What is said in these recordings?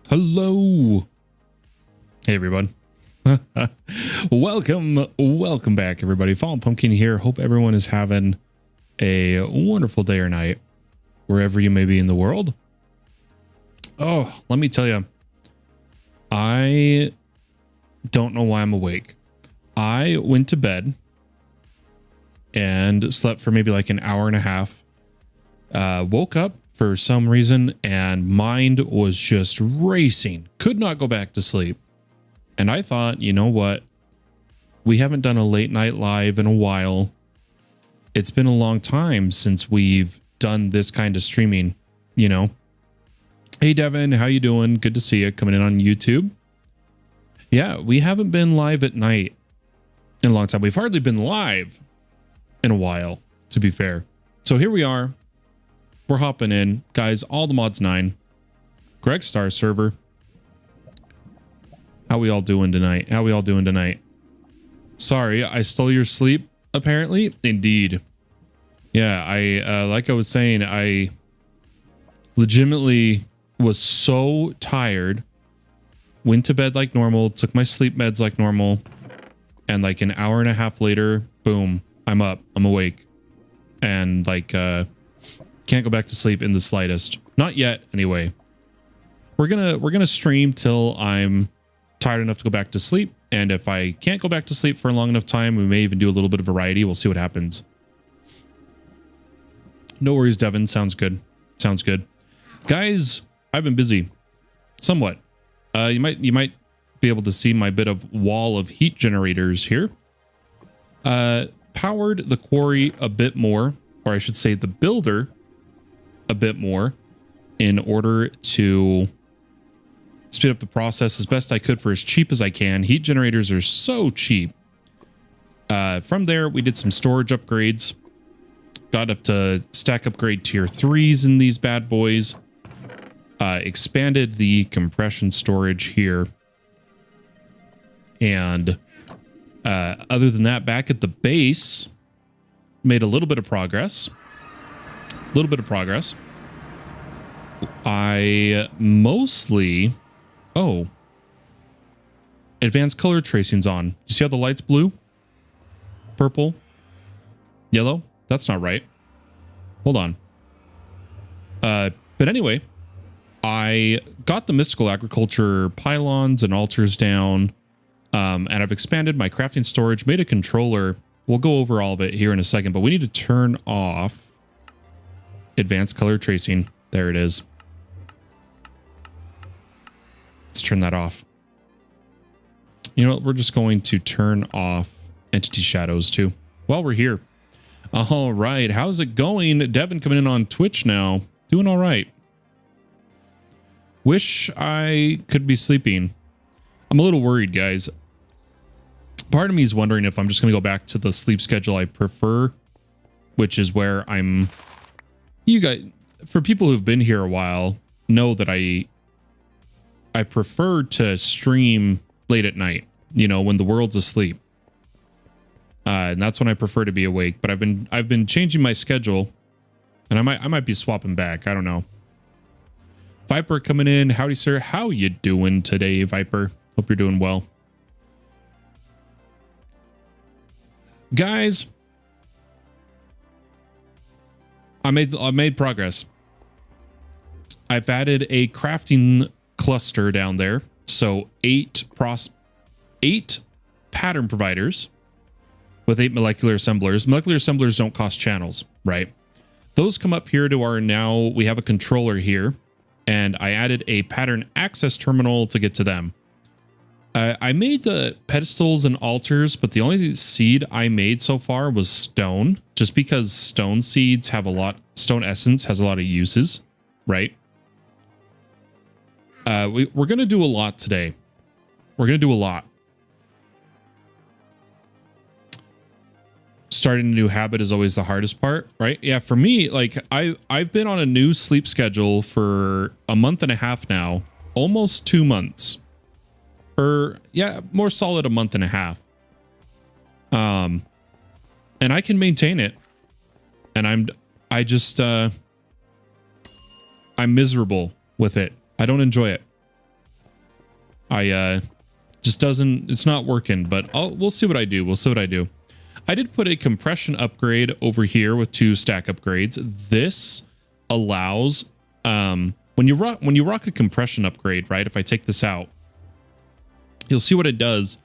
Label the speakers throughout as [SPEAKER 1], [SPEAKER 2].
[SPEAKER 1] Hello. Hey, everyone. Welcome back, everybody. Fallen Pumpkin here. Hope everyone is having a wonderful day or night, wherever you may be in the world. Oh, let me tell you, I don't know why I'm awake. I went to bed and slept for maybe like an hour and a half. Woke up for some reason and mind was just racing. Could not go back to sleep. And I thought, you know what? We haven't done a late night live in a while. It's been a long time since we've done this kind of streaming, you know. Hey, Devin, how you doing? Good to see you coming in on YouTube. Yeah, we haven't been live at night in a long time. We've hardly been live in a while, to be fair. So here we are. We're hopping in. Guys, all the mods 9. GregStar server. How we all doing tonight? How we all doing tonight? Sorry, I stole your sleep, apparently. Indeed. Yeah, like I was saying, I legitimately was so tired. Went to bed like normal, took my sleep meds like normal, and like an hour and a half later, boom, I'm up, I'm awake. And like can't go back to sleep in the slightest. Not yet, anyway. We're gonna stream till I'm tired enough to go back to sleep, and if I can't go back to sleep for a long enough time, we may even do a little bit of variety. We'll see what happens. No worries, Devin. Sounds good. Sounds good. Guys, I've been busy. Somewhat. You might be able to see my bit of wall of heat generators here. Powered the quarry a bit more, or I should say the builder a bit more, in order to speed up the process as best I could for as cheap as I can. Heat generators are so cheap. From there, we did some storage upgrades. Got up to stack upgrade tier 3s in these bad boys. Expanded the compression storage here. And other than that, back at the base, made a little bit of progress. I mostly... Oh. Advanced color tracing's on. You see how the light's blue? Purple? Yellow? That's not right. Hold on. But anyway, I got the mystical agriculture pylons and altars down. And I've expanded my crafting storage, made a controller. We'll go over all of it here in a second, but we need to turn off advanced color tracing. There it is. Let's turn that off. You know what? We're just going to turn off entity shadows too while we're here. All right. How's it going? Devin coming in on Twitch now. Doing all right. Wish I could be sleeping. I'm a little worried, guys. Part of me is wondering if I'm just going to go back to the sleep schedule I prefer, which is where I'm... You guys, for people who've been here a while, know that I prefer to stream late at night, you know, when the world's asleep. And that's when I prefer to be awake. But I've been changing my schedule, and I might be swapping back. I don't know. Viper coming in. Howdy, sir. How you doing today, Viper? Hope you're doing well. Guys, I made progress. I've added a crafting cluster down there. So 8 pattern providers with 8 molecular assemblers. Molecular assemblers don't cost channels, right? Those come up here to our now, we have a controller here, and I added a pattern access terminal to get to them. I made the pedestals and altars, but the only seed I made so far was stone, just because stone seeds have stone essence has a lot of uses, right? We're going to do a lot today. We're going to do a lot. Starting a new habit is always the hardest part, right? Yeah, for me, like I've been on a new sleep schedule for a month and a half now, almost 2 months. Or yeah, more solid a month and a half. And I can maintain it. And I'm miserable with it. I don't enjoy it. Just doesn't, it's not working, but we'll see what I do. We'll see what I do. I did put a compression upgrade over here with 2 stack upgrades. This allows, when you rock a compression upgrade, right? If I take this out, you'll see what it does.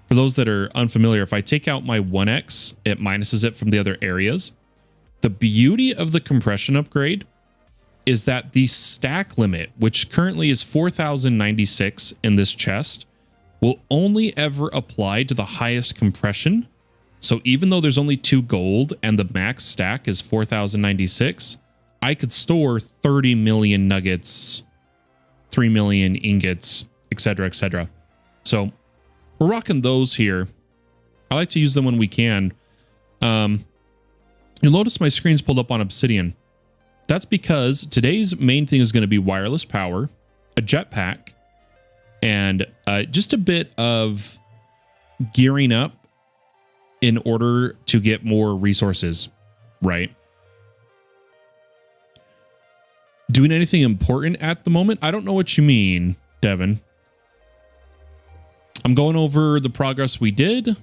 [SPEAKER 1] For those that are unfamiliar, if I take out my 1x, it minuses it from the other areas. The beauty of the compression upgrade is that the stack limit, which currently is 4,096 in this chest, will only ever apply to the highest compression. So even though there's only 2 gold and the max stack is 4,096, I could store 30 million nuggets, 3 million ingots, etc., etc. So we're rocking those here. I like to use them when we can. You'll notice my screen's pulled up on Obsidian. That's because today's main thing is going to be wireless power, a jetpack, and just a bit of gearing up in order to get more resources, right? Doing anything important at the moment? I don't know what you mean, Devin. I'm going over the progress we did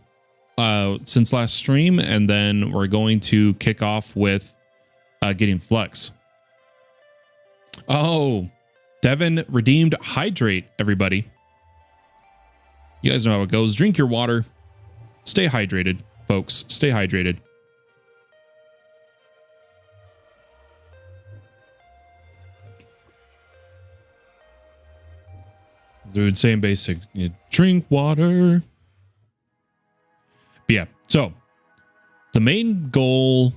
[SPEAKER 1] since last stream, and then we're going to kick off with getting Flux. Oh, Devin redeemed Hydrate, everybody. You guys know how it goes. Drink your water. Stay hydrated, folks. Stay hydrated. Dude, same basic. You drink water. But yeah, so the main goal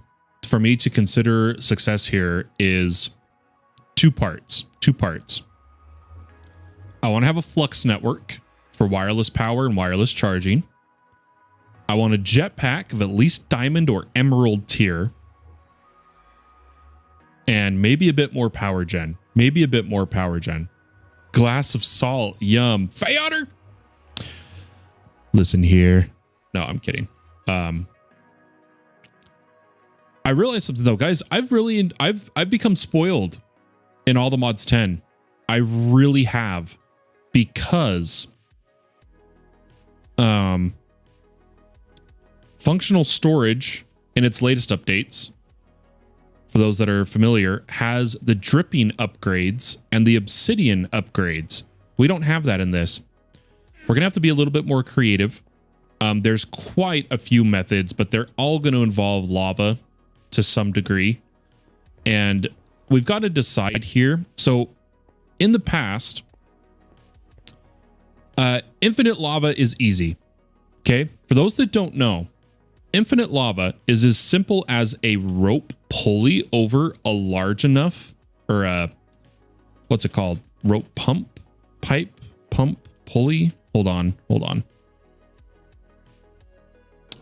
[SPEAKER 1] for me to consider success here is two parts. I want to have a Flux network for wireless power and wireless charging. I want a jetpack of at least diamond or emerald tier. And maybe a bit more power gen. Glass of salt. Yum. Fayotter. Listen here. No, I'm kidding. I realized something though, guys. I've become spoiled in all the mods 10. I really have, because functional storage in its latest updates, for those that are familiar, has the dripping upgrades and the obsidian upgrades. We don't have that in this. We're gonna have to be a little bit more creative. There's quite a few methods, but they're all going to involve lava to some degree. And we've got to decide here. So in the past, infinite lava is easy. Okay. For those that don't know, infinite lava is as simple as a rope pulley over a large enough, or a, what's it called? Rope pump, pipe, pump, pulley. Hold on.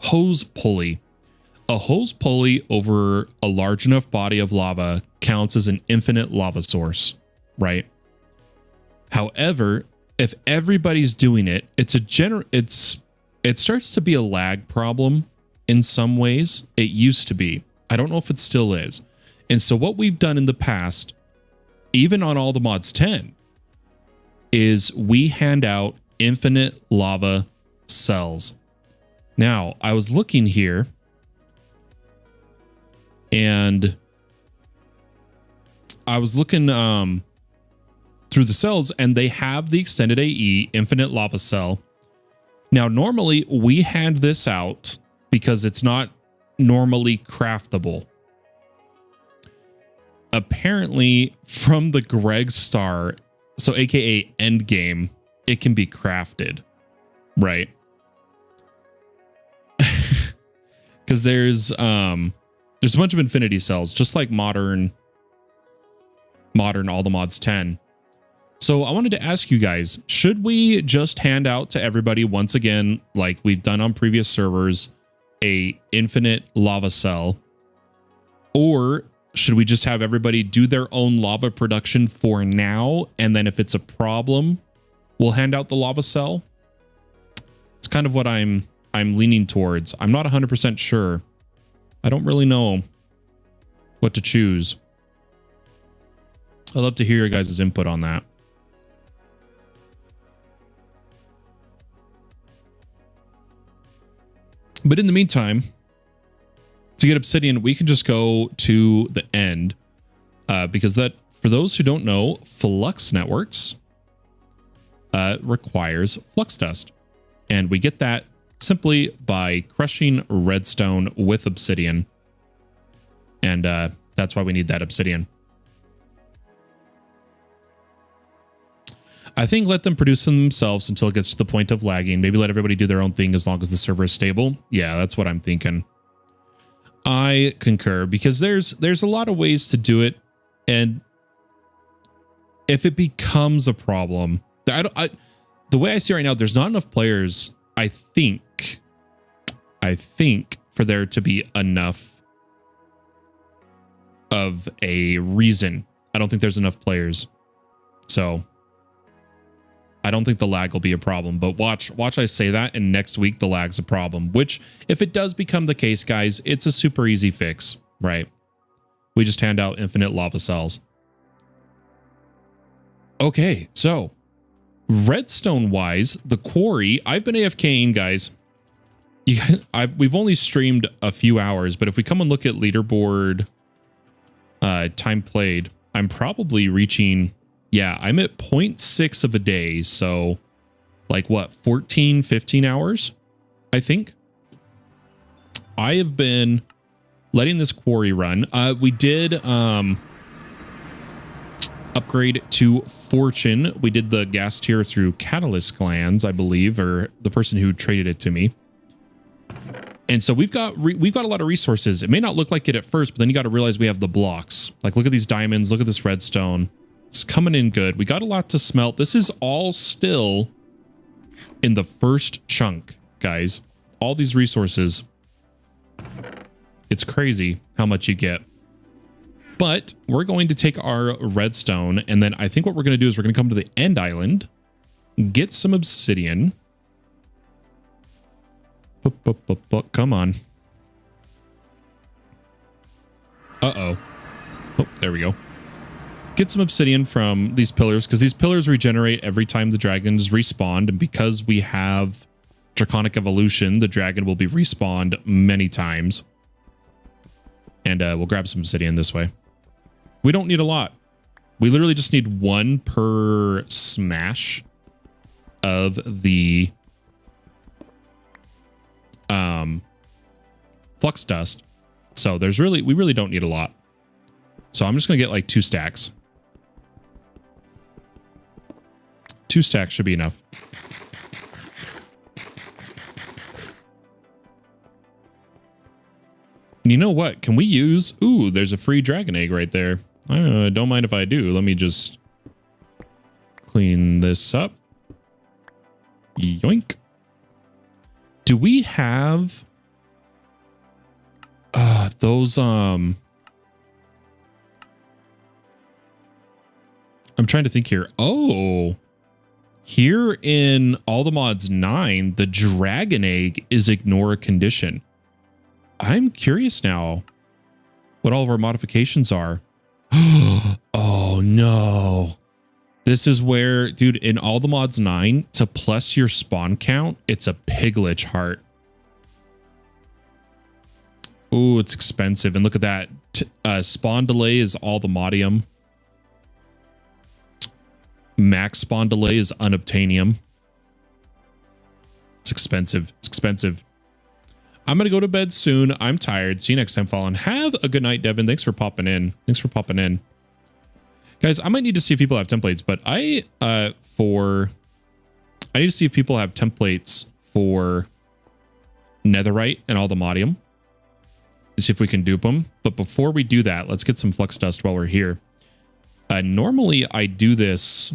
[SPEAKER 1] Hose pulley. A hose pulley over a large enough body of lava counts as an infinite lava source, right? However, if everybody's doing it, it starts to be a lag problem in some ways. It used to be. I don't know if it still is. And so what we've done in the past, even on all the mods 10, is we hand out infinite lava cells. Now, I was looking here, and I was looking through the cells, and they have the extended AE infinite lava cell. Now, normally we hand this out because it's not normally craftable. Apparently, from the GregStar, so aka endgame, it can be crafted, right? Because there's a bunch of infinity cells, just like modern all the mods 10. So I wanted to ask you guys, should we just hand out to everybody once again, like we've done on previous servers, a infinite lava cell? Or should we just have everybody do their own lava production for now, and then if it's a problem, we'll hand out the lava cell? It's kind of what I'm leaning towards. I'm not 100% sure. I don't really know what to choose. I'd love to hear your guys' input on that. But in the meantime, to get obsidian, we can just go to the end because that, for those who don't know, Flux Networks requires flux dust. And we get that simply by crushing redstone with obsidian. And that's why we need that obsidian. I think let them produce them themselves until it gets to the point of lagging. Maybe let everybody do their own thing as long as the server is stable. Yeah, that's what I'm thinking. I concur because there's a lot of ways to do it. And if it becomes a problem, the way I see it right now, there's not enough players, I think, for there to be enough of a reason. I don't think there's enough players. So I don't think the lag will be a problem, but watch I say that, and next week the lag's a problem, which if it does become the case, guys, it's a super easy fix, right? We just hand out infinite lava cells. Okay, so redstone wise, the quarry, I've been AFKing, guys. We've only streamed a few hours, but if we come and look at leaderboard time played, I'm probably reaching, yeah, I'm at 0.6 of a day. So like what, 14, 15 hours, I think. I have been letting this quarry run. We did upgrade to Fortune. We did the gas tier through Catalyst Glands, I believe, or the person who traded it to me. And so we've got a lot of resources. It may not look like it at first, but then you got to realize we have the blocks. Like, look at these diamonds. Look at this redstone. It's coming in good. We got a lot to smelt. This is all still in the first chunk, guys. All these resources. It's crazy how much you get. But we're going to take our redstone, and then I think what we're going to do is we're going to come to the end island, get some obsidian. Come on. Uh-oh. Oh, there we go. Get some obsidian from these pillars, because these pillars regenerate every time the dragons respawn, and because we have Draconic Evolution, the dragon will be respawned many times. And we'll grab some obsidian this way. We don't need a lot. We literally just need one per smash of the flux dust. So we really don't need a lot. So I'm just going to get like 2 stacks. 2 stacks should be enough. And you know what? Can we use... Ooh, there's a free dragon egg right there. Don't mind if I do. Let me just clean this up. Yoink. Do we have... those... I'm trying to think here. Oh... Here in All the Mods 9, the dragon egg is ignore a condition. I'm curious now what all of our modifications are. Oh no. This is where, dude, in All the Mods 9, to plus your spawn count, it's a piglich heart. Ooh, it's expensive. And look at that. Spawn delay is all the modium. Max spawn delay is unobtainium. It's expensive. It's expensive. I'm going to go to bed soon. I'm tired. See you next time, Fallen. Have a good night, Devin. Thanks for popping in. Thanks for popping in. Guys, I might need to see if people have templates, but I need to see if people have templates for netherite and all the modium. Let's see if we can dupe them. But before we do that, let's get some flux dust while we're here. Normally, I do this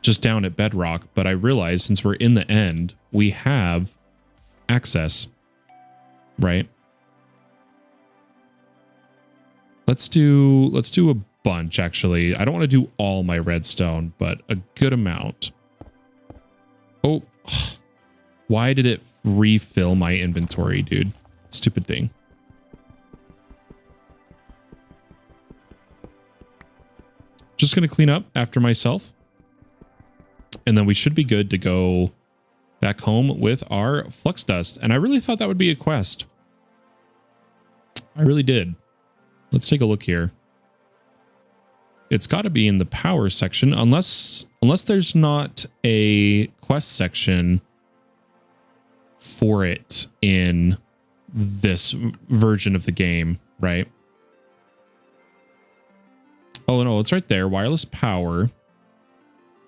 [SPEAKER 1] just down at bedrock, but I realize since we're in the end, we have access, right? Let's do a bunch, actually. I don't want to do all my redstone, but a good amount. Oh, why did it refill my inventory, dude? Stupid thing. Just going to clean up after myself. And then we should be good to go back home with our flux dust. And I really thought that would be a quest. I really did. Let's take a look here. It's got to be in the power section, unless there's not a quest section for it in this version of the game, right? Oh no, it's right there, wireless power.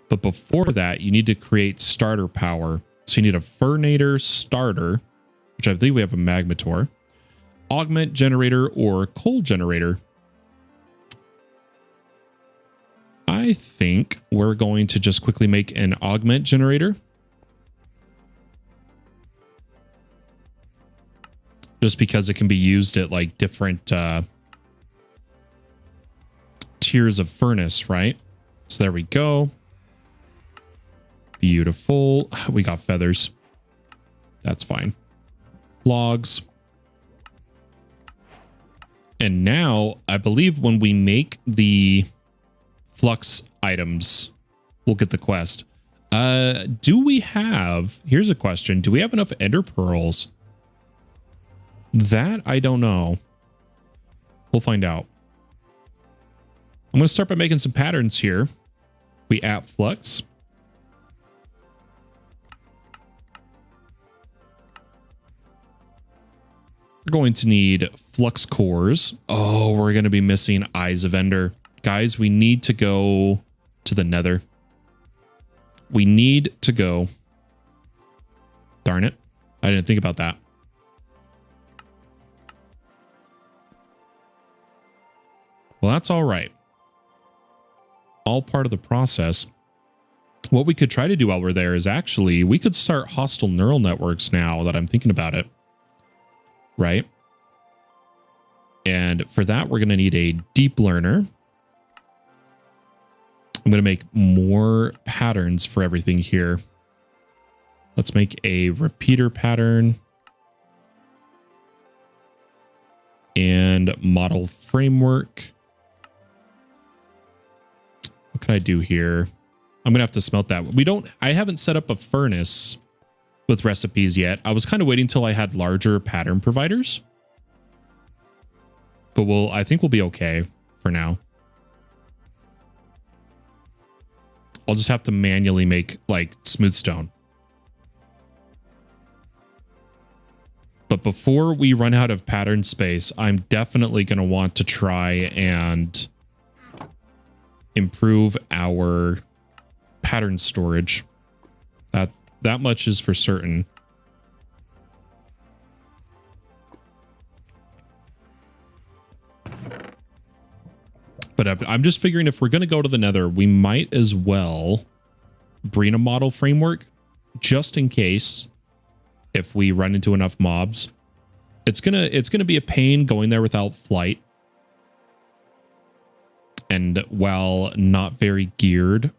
[SPEAKER 1] But before that, you need to create starter power. So you need a Furnator starter, which I believe we have a Magmator, augment generator, or coal generator. I think we're going to just quickly make an augment generator. Just because it can be used at like different tiers of furnace, right? So there we go. Beautiful. We got feathers. That's fine. Logs. And now I believe when we make the flux items, we'll get the quest. Do we have, here's a question. Do we have enough ender pearls? That I don't know. We'll find out. I'm going to start by making some patterns here. We add flux. We're going to need flux cores. Oh, we're going to be missing Eyes of Ender. Guys, we need to go to the Nether. We need to go. Darn it. I didn't think about that. Well, that's all right. All part of the process. What we could try to do while we're there is actually, we could start hostile neural networks now that I'm thinking about it. Right? And for that, we're going to need a deep learner. I'm going to make more patterns for everything here. Let's make a repeater pattern. And model framework. What can I do here? I'm going to have to smelt that. I haven't set up a furnace with recipes yet. I was kind of waiting till I had larger pattern providers. But I think we'll be okay for now. I'll just have to manually make like smooth stone. But before we run out of pattern space, I'm definitely going to want to try and improve our pattern storage. That much is for certain. But I'm just figuring if we're going to go to the Nether, we might as well bring a model framework just in case if we run into enough mobs. It's gonna be a pain going there without flight. And while not very geared,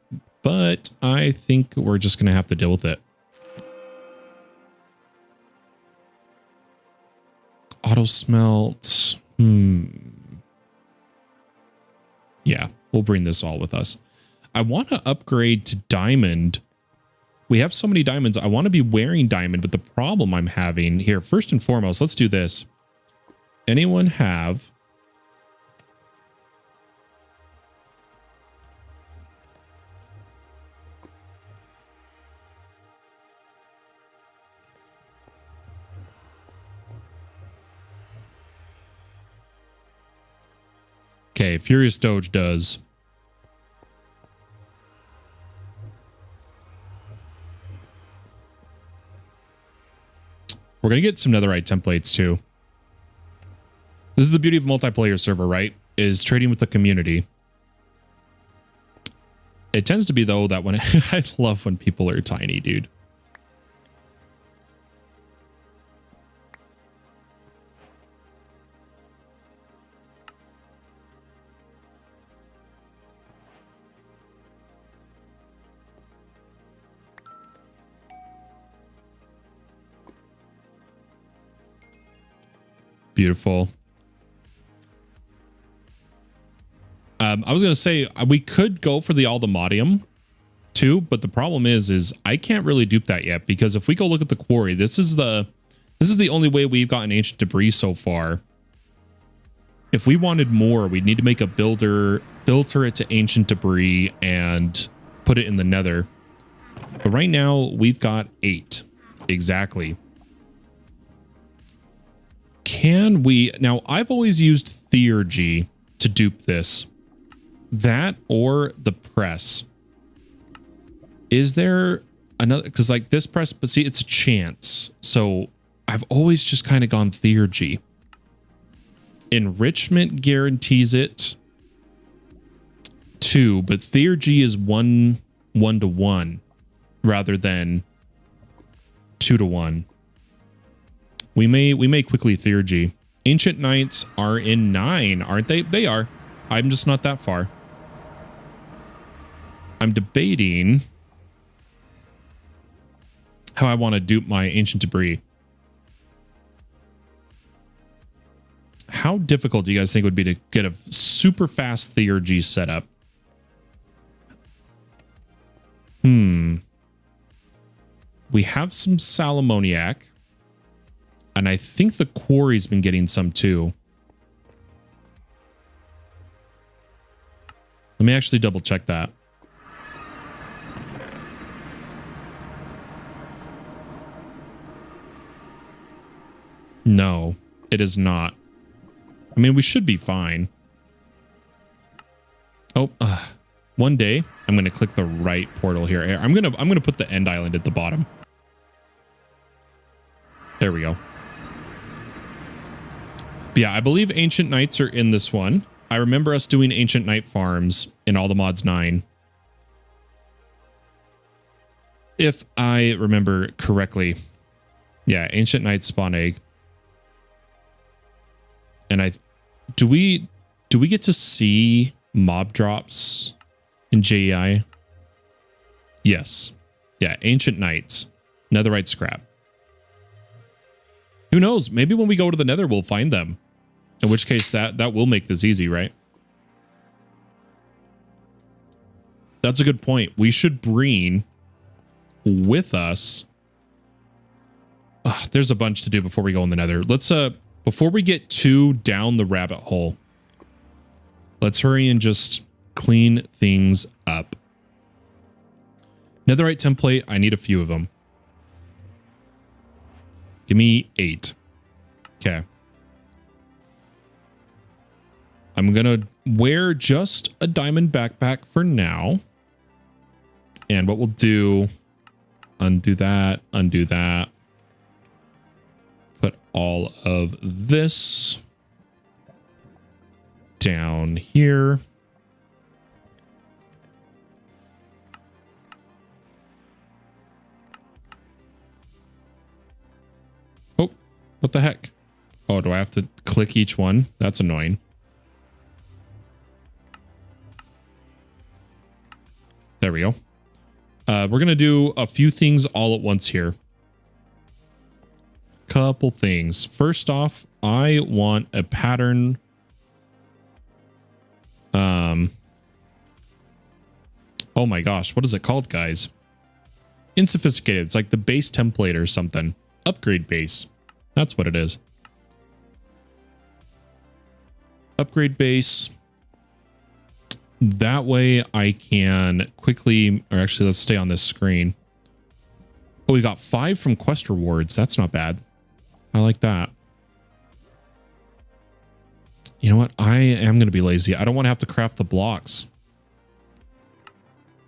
[SPEAKER 1] but I think we're just going to have to deal with it. Auto smelt. Yeah, we'll bring this all with us. I want to upgrade to diamond. We have so many diamonds. I want to be wearing diamond, but the problem I'm having here, first and foremost, let's do this. Anyone have... Okay, Furious Doge does. We're going to get some netherite templates too. This is the beauty of a multiplayer server, right? Is trading with the community. It tends to be, though, that when I love when people are tiny, dude. Beautiful. I was going to say we could go for the Aldemodium 2, but the problem is I can't really dupe that yet, because if we go look at the quarry, this is the only way we've gotten ancient debris so far. If we wanted more, we'd need to make a builder, filter it to ancient debris, and put it in the nether. But right now, we've got 8. Exactly. Can we... Now, I've always used theurgy to dupe this. That or the press. Is there another... Because, like, this press... But see, it's a chance. So, I've always just kind of gone theurgy. Enrichment guarantees it 2, but theurgy is 1-to-1 rather than 2-to-1. We may quickly theurgy. Ancient Knights are in 9, aren't they? They are. I'm just not that far. I'm debating how I want to dupe my ancient debris. How difficult do you guys think it would be to get a super fast theurgy setup? We have some Salamoniac. And I think the quarry's been getting some too. Let me actually double check that. No, it is not. I mean, we should be fine. Oh, one day I'm going to click the right portal here. I'm going to put the end island at the bottom. There we go. But yeah, I believe Ancient Knights are in this one. I remember us doing Ancient Knight farms in all the mods 9. If I remember correctly. Yeah, Ancient Knights spawn egg. And do we get to see mob drops in JEI? Yes. Yeah, Ancient Knights. Netherite scrap. Who knows? Maybe when we go to the nether, we'll find them. In which case, that will make this easy, right? That's a good point. We should bring with us... there's a bunch to do before we go in the nether. Let's, before we get too down the rabbit hole, let's hurry and just clean things up. Netherite template, I need a few of them. Give me 8. Okay. I'm going to wear just a diamond backpack for now. And what we'll do, undo that, put all of this down here. Oh, what the heck? Oh, do I have to click each one? That's annoying. There we go. We're going to do a few things all at once here. Couple things. First off, I want a pattern. Oh my gosh, what is it called, guys? Insophisticated. It's like the base template or something. Upgrade base. That's what it is. Upgrade base. That way I can quickly, or actually let's stay on this screen. Oh, we got 5 from quest rewards. That's not bad. I like that. You know what? I am going to be lazy. I don't want to have to craft the blocks.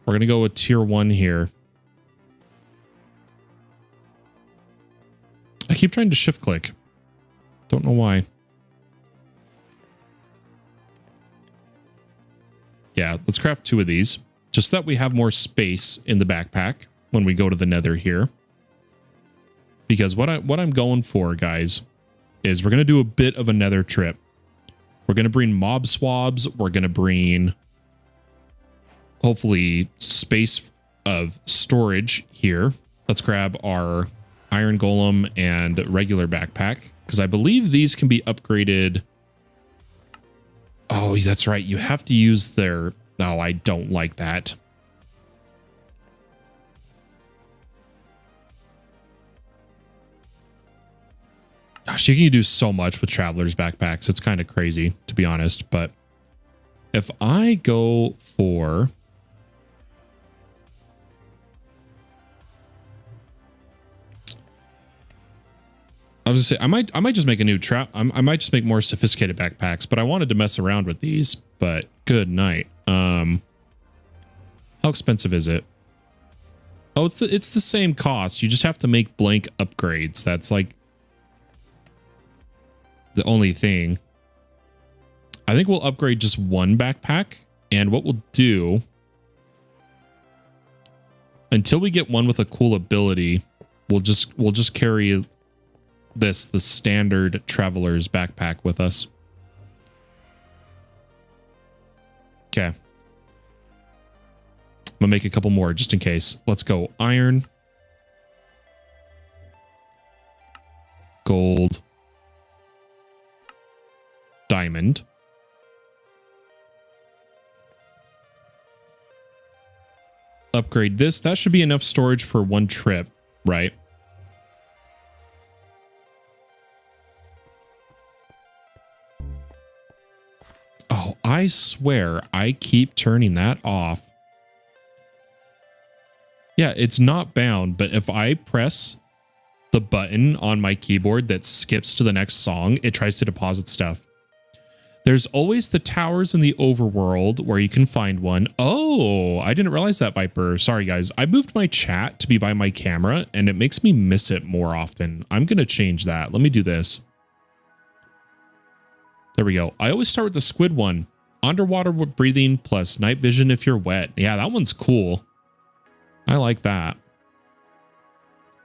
[SPEAKER 1] We're going to go with tier 1 here. I keep trying to shift click. Don't know why. Yeah, let's craft 2 of these. Just so that we have more space in the backpack when we go to the nether here. Because what I'm going for, guys, is we're going to do a bit of a nether trip. We're going to bring mob swabs. We're going to bring, hopefully, space of storage here. Let's grab our iron golem and regular backpack, because I believe these can be upgraded. Oh, that's right. You have to use their... Oh, I don't like that. Gosh, you can do so much with travelers backpacks. It's kind of crazy, to be honest. But if I go for... I was gonna say I might just make a new I might just make more sophisticated backpacks, but I wanted to mess around with these. But good night. How expensive is it? Oh, it's the same cost. You just have to make blank upgrades. That's like the only thing. I think we'll upgrade just one backpack, and what we'll do until we get one with a cool ability, we'll just carry the standard traveler's backpack with us. Okay. I'm gonna make a couple more just in case. Let's go iron, gold, diamond, upgrade this. That should be enough storage for one trip, right? Oh, I swear I keep turning that off. Yeah, it's not bound, but if I press the button on my keyboard that skips to the next song, it tries to deposit stuff. There's always the towers in the overworld where you can find one. Oh, I didn't realize that, Viper. Sorry, guys. I moved my chat to be by my camera, and it makes me miss it more often. I'm going to change that. Let me do this. There we go. I always start with the squid one. Underwater breathing plus night vision if you're wet. Yeah, that one's cool. I like that.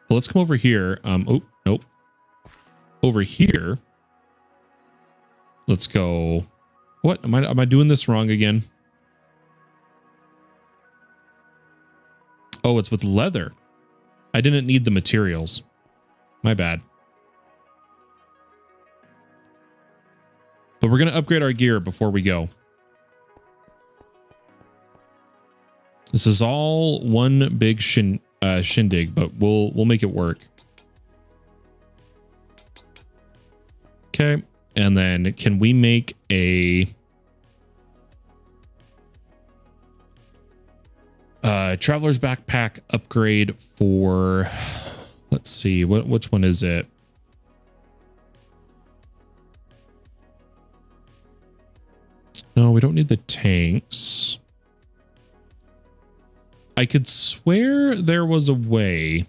[SPEAKER 1] Well, let's come over here. Oh, nope. Over here. Let's go. What? Am I doing this wrong again? Oh, it's with leather. I didn't need the materials. My bad. But we're going to upgrade our gear before we go. This is all one big shindig, but we'll make it work. Okay. And then can we make a traveler's backpack upgrade for, let's see, which one is it? No, we don't need the tanks. I could swear there was a way.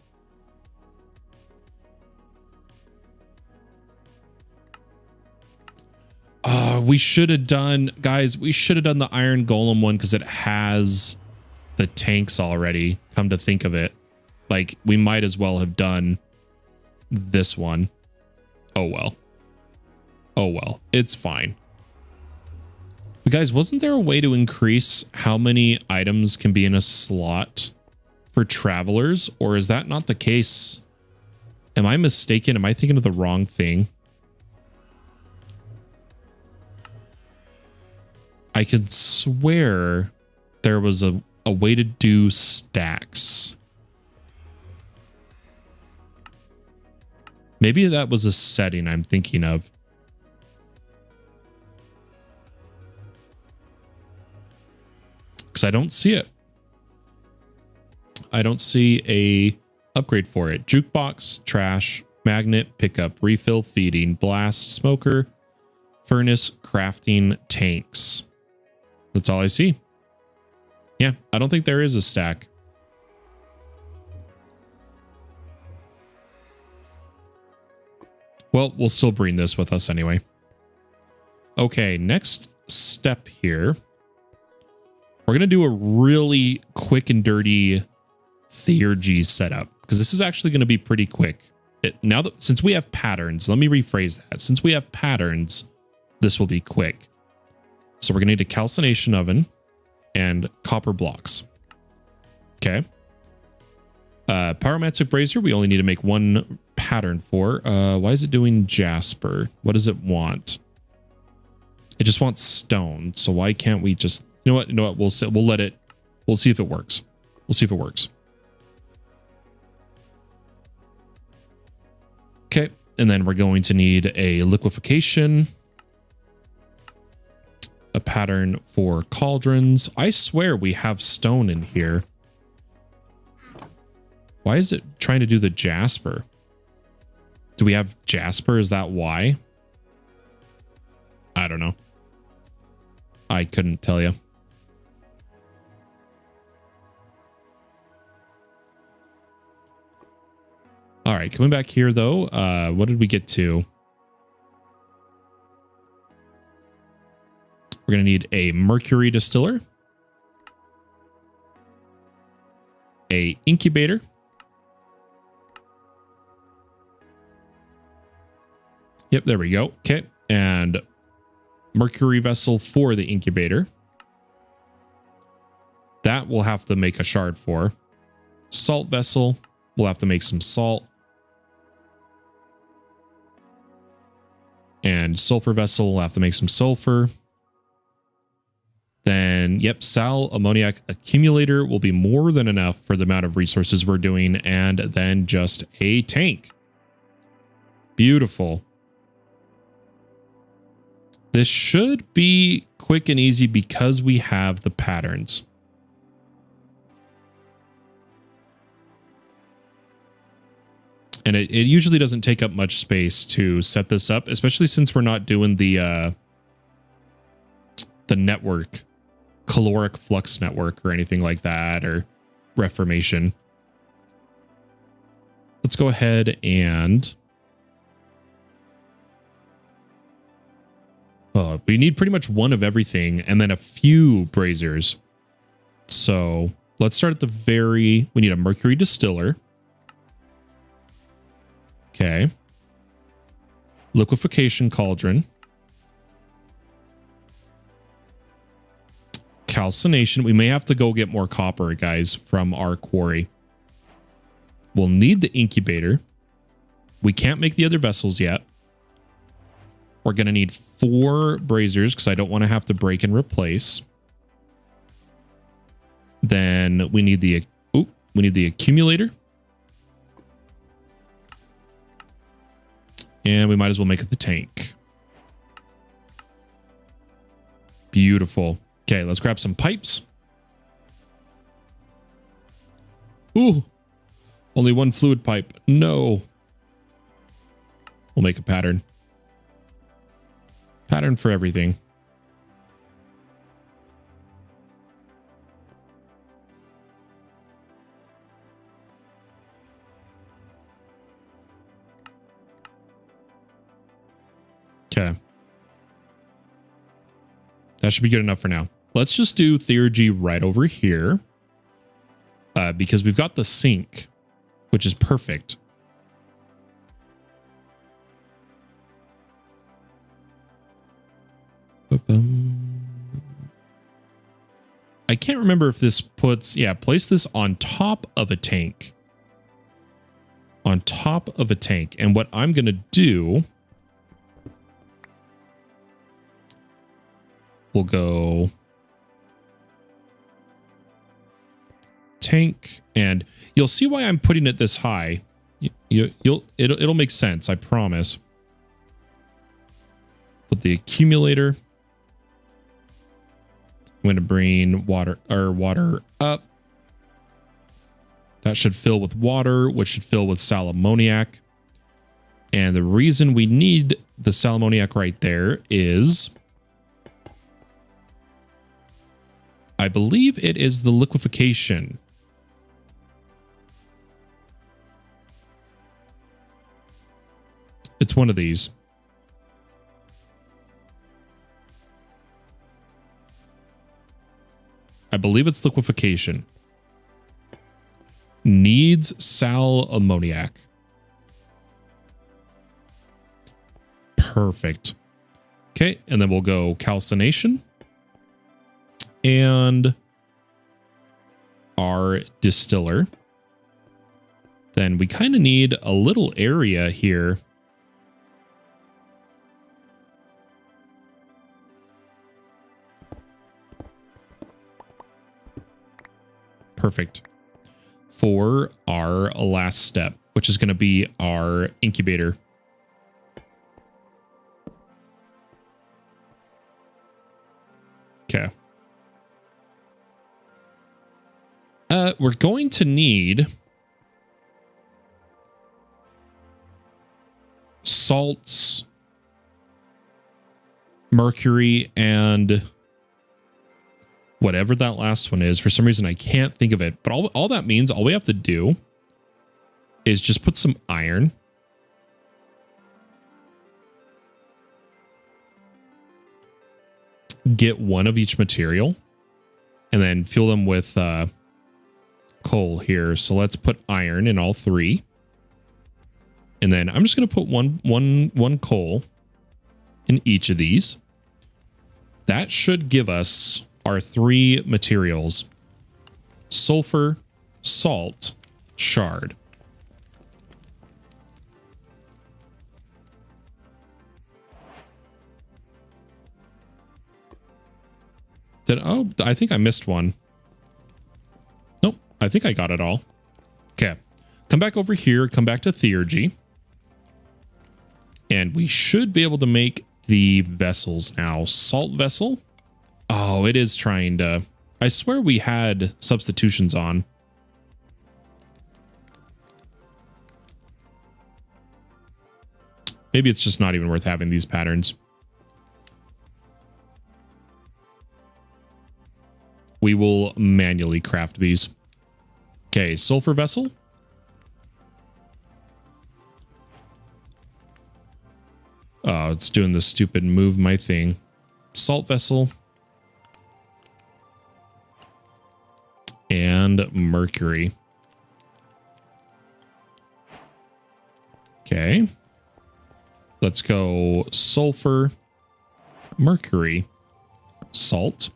[SPEAKER 1] We should have done, guys, we should have done the Iron Golem one because it has the tanks already, come to think of it. Like, we might as well have done this one. Oh, well. Oh, well. It's fine. But guys, wasn't there a way to increase how many items can be in a slot for travelers? Or is that not the case? Am I mistaken? Am I thinking of the wrong thing? I could swear there was a way to do stacks. Maybe that was a setting I'm thinking of. Because I don't see it. I don't see a upgrade for it. Jukebox, trash, magnet, pickup, refill, feeding, blast, smoker, furnace, crafting, tanks. That's all I see. Yeah, I don't think there is a stack. Well, we'll still bring this with us anyway. Okay, next step here. We're going to do a really quick and dirty theurgy setup because this is actually going to be pretty quick. Now that since we have patterns, let me rephrase that. Since we have patterns, this will be quick. So we're going to need a calcination oven and copper blocks. Okay. Pyromantic brazier, we only need to make one pattern for. Why is it doing jasper? What does it want? It just wants stone. So why can't we just... You know what? You know what? We'll let it... We'll see if it works. We'll see if it works. Okay. And then we're going to need a liquefaction, a pattern for cauldrons. I swear we have stone in here. Why is it trying to do the jasper? Do we have jasper? Is that why? I don't know. I couldn't tell you. All right, coming back here though, what did we get to? We're going to need a mercury distiller, a incubator, yep, there we go. Okay, and mercury vessel for the incubator. That we'll have to make a shard for. Salt vessel, we'll have to make some salt. And sulfur vessel, we'll have to make some sulfur. Then, yep, sal ammoniac accumulator will be more than enough for the amount of resources we're doing. And then just a tank. Beautiful. This should be quick and easy because we have the patterns. And it usually doesn't take up much space to set this up, especially since we're not doing the network, caloric flux network or anything like that, or reformation. Let's go ahead and we need pretty much one of everything and then a few braziers. So let's start at we need a mercury distiller. Okay. Liquefaction cauldron. Calcination. We may have to go get more copper, guys, from our quarry. We'll need the incubator. We can't make the other vessels yet. We're going to need 4 braziers because I don't want to have to break and replace. Then we need the accumulator. And we might as well make it the tank. Beautiful. Okay, let's grab some pipes. Ooh, only one fluid pipe. No. We'll make a pattern. Pattern for everything. Okay. That should be good enough for now. Let's just do theurgy right over here. Because we've got the sink, which is perfect. I can't remember if this puts, place this on top of a tank. On top of a tank. And what I'm going to do, we'll go tank, and you'll see why I'm putting it this high. It'll make sense, I promise. Put the accumulator. I'm going to bring water up. That should fill with water, which should fill with sal ammoniac. And the reason we need the sal ammoniac right there is, I believe it is the liquefaction. It's one of these. I believe it's liquefaction. Needs sal ammoniac. Perfect. Okay, and then we'll go calcination. And our distiller. Then we kind of need a little area here. Perfect. For our last step, which is going to be our incubator. Okay. We're going to need salts, mercury, and whatever that last one is. For some reason, I can't think of it. But all that means, all we have to do is just put some iron. Get one of each material. And then fuel them with coal here. So let's put iron in all three. And then I'm just going to put one coal in each of these. That should give us our three materials: sulfur, salt, shard. Oh, I think I missed one. Nope, I think I got it all. Okay, come back over here, come back to theurgy. And we should be able to make the vessels now. Salt vessel. Oh, it is trying to... I swear we had substitutions on. Maybe it's just not even worth having these patterns. We will manually craft these. Okay, sulfur vessel. Oh, it's doing this stupid move my thing. Salt vessel. And mercury. Okay. Let's go sulfur, mercury, salt.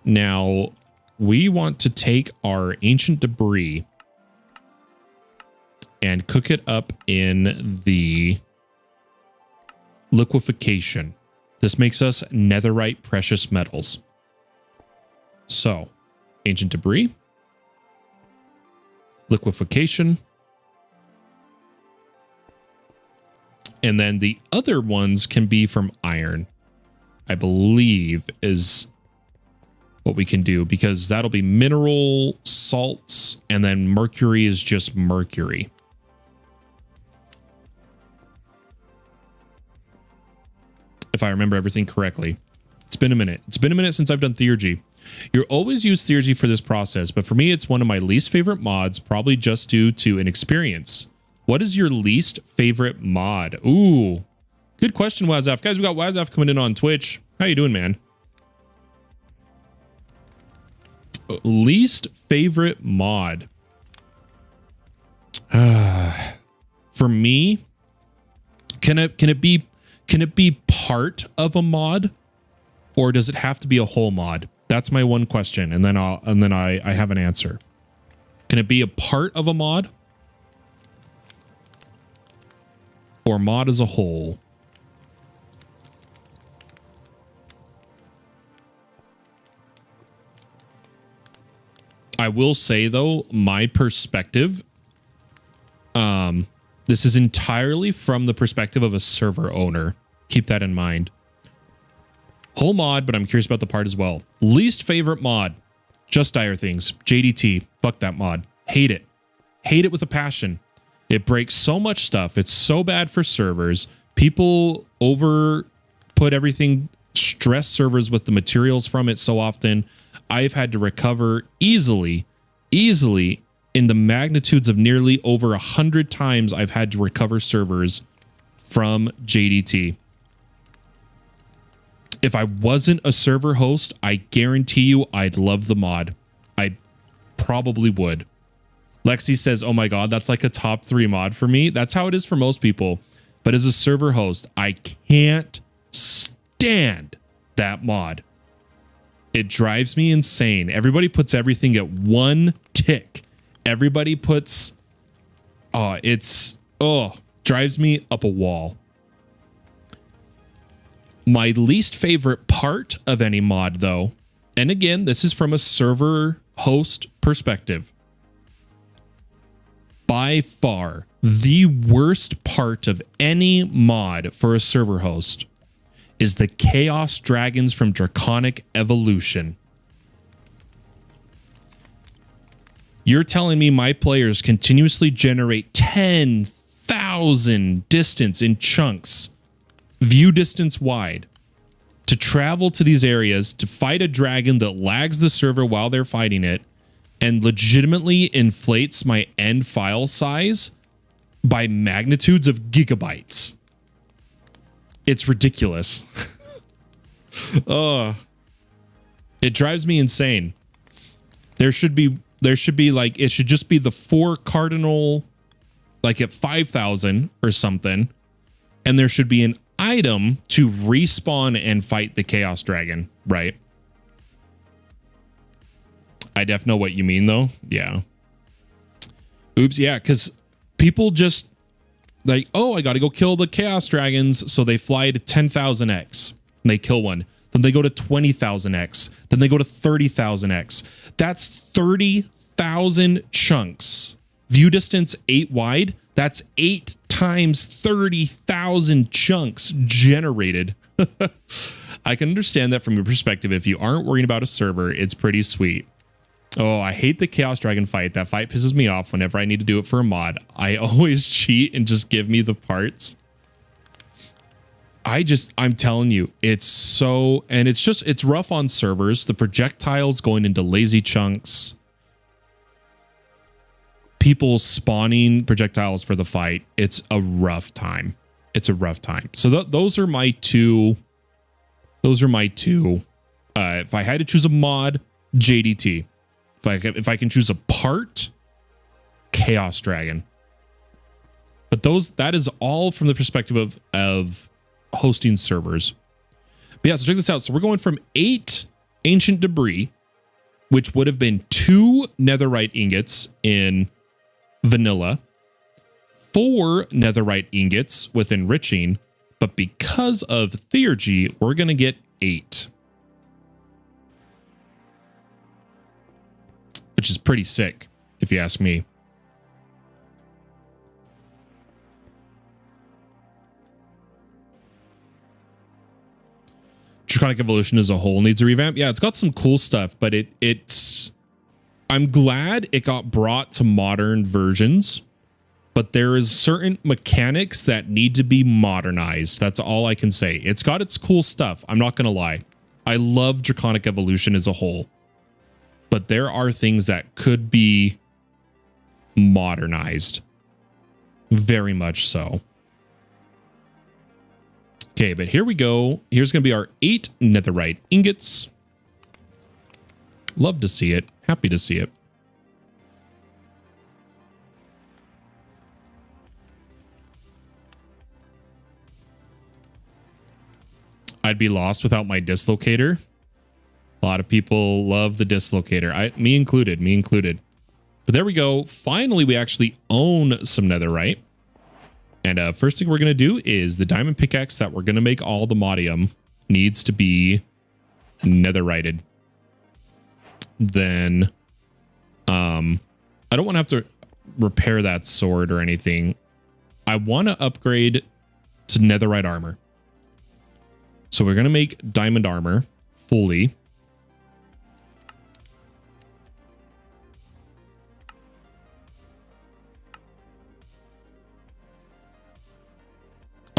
[SPEAKER 1] Now, we want to take our ancient debris and cook it up in the liquefaction. This makes us netherite precious metals. So, ancient debris, liquefaction, and then the other ones can be from iron, I believe is what we can do, because that'll be mineral salts, and then mercury is just mercury. If I remember everything correctly. It's been a minute. It's been a minute since I've done theurgy. You always use theurgy for this process, but for me, it's one of my least favorite mods, probably just due to inexperience. What is your least favorite mod? Ooh, good question, Wazaf. Guys, we got Wazaf coming in on Twitch. How you doing, man? Least favorite mod. For me, can it be part of a mod, or does it have to be a whole mod? That's my one question, and then I have an answer. Can it be a part of a mod, or mod as a whole? I will say, though, my perspective, this is entirely from the perspective of a server owner. Keep that in mind. Whole mod, but I'm curious about the part as well. Least favorite mod, Just Dire Things, JDT. Fuck that mod. Hate it. Hate it with a passion. It breaks so much stuff. It's so bad for servers. People put everything, stress servers with the materials from it so often. I've had to recover easily in the magnitudes of nearly over 100 times I've had to recover servers from JDT. If I wasn't a server host, I guarantee you I'd love the mod. I probably would. Lexi says, oh my God, that's like a top 3 mod for me. That's how it is for most people. But as a server host, I can't stand that mod. It drives me insane. Everybody puts everything at 1 tick. Everybody puts, drives me up a wall. My least favorite part of any mod, though, and again, this is from a server host perspective, by far the worst part of any mod for a server host is the Chaos Dragons from Draconic Evolution. You're telling me my players continuously generate 10,000 distance in chunks, view distance wide, to travel to these areas to fight a dragon that lags the server while they're fighting it and legitimately inflates my end file size by magnitudes of gigabytes. It's ridiculous. It drives me insane. There should be like, it should just be the 4 cardinal, like at 5,000 or something. And there should be an item to respawn and fight the Chaos Dragon, right? I def know what you mean though. Yeah. Oops. Yeah. Cause people just like, oh, I got to go kill the Chaos Dragons. So they fly to 10,000x and they kill one. Then they go to 20,000x. Then they go to 30,000x. That's 30,000 chunks. View distance 8 wide. That's 8 times 30,000 chunks generated. I can understand that from your perspective. If you aren't worrying about a server, it's pretty sweet. Oh, I hate the Chaos Dragon fight. That fight pisses me off whenever I need to do it for a mod. I always cheat and just give me the parts. I'm telling you, it's so, and it's rough on servers. The projectiles going into lazy chunks. People spawning projectiles for the fight. It's a rough time. It's a rough time. So those are my two. Those are my two. If I had to choose a mod, JDT. If I can choose a part, Chaos Dragon. But that is all from the perspective of hosting servers. But yeah, so check this out. So we're going from 8 ancient debris, which would have been 2 netherite ingots in vanilla, 4 netherite ingots with enriching, but because of theurgy, we're going to get 8. Which is pretty sick, if you ask me. Draconic Evolution as a whole needs a revamp. Yeah, it's got some cool stuff, but it's... I'm glad it got brought to modern versions, but there is certain mechanics that need to be modernized. That's all I can say. It's got its cool stuff. I'm not going to lie. I love Draconic Evolution as a whole. But there are things that could be modernized. Very much so. Okay, but here we go. Here's going to be our 8 netherite ingots. Love to see it. Happy to see it. I'd be lost without my dislocator. A lot of people love the dislocator. Me included. But there we go. Finally, we actually own some netherite. And first thing we're going to do is the diamond pickaxe that we're going to make all the modium needs to be netherited. Then I don't want to have to repair that sword or anything. I want to upgrade to netherite armor. So we're going to make diamond armor fully.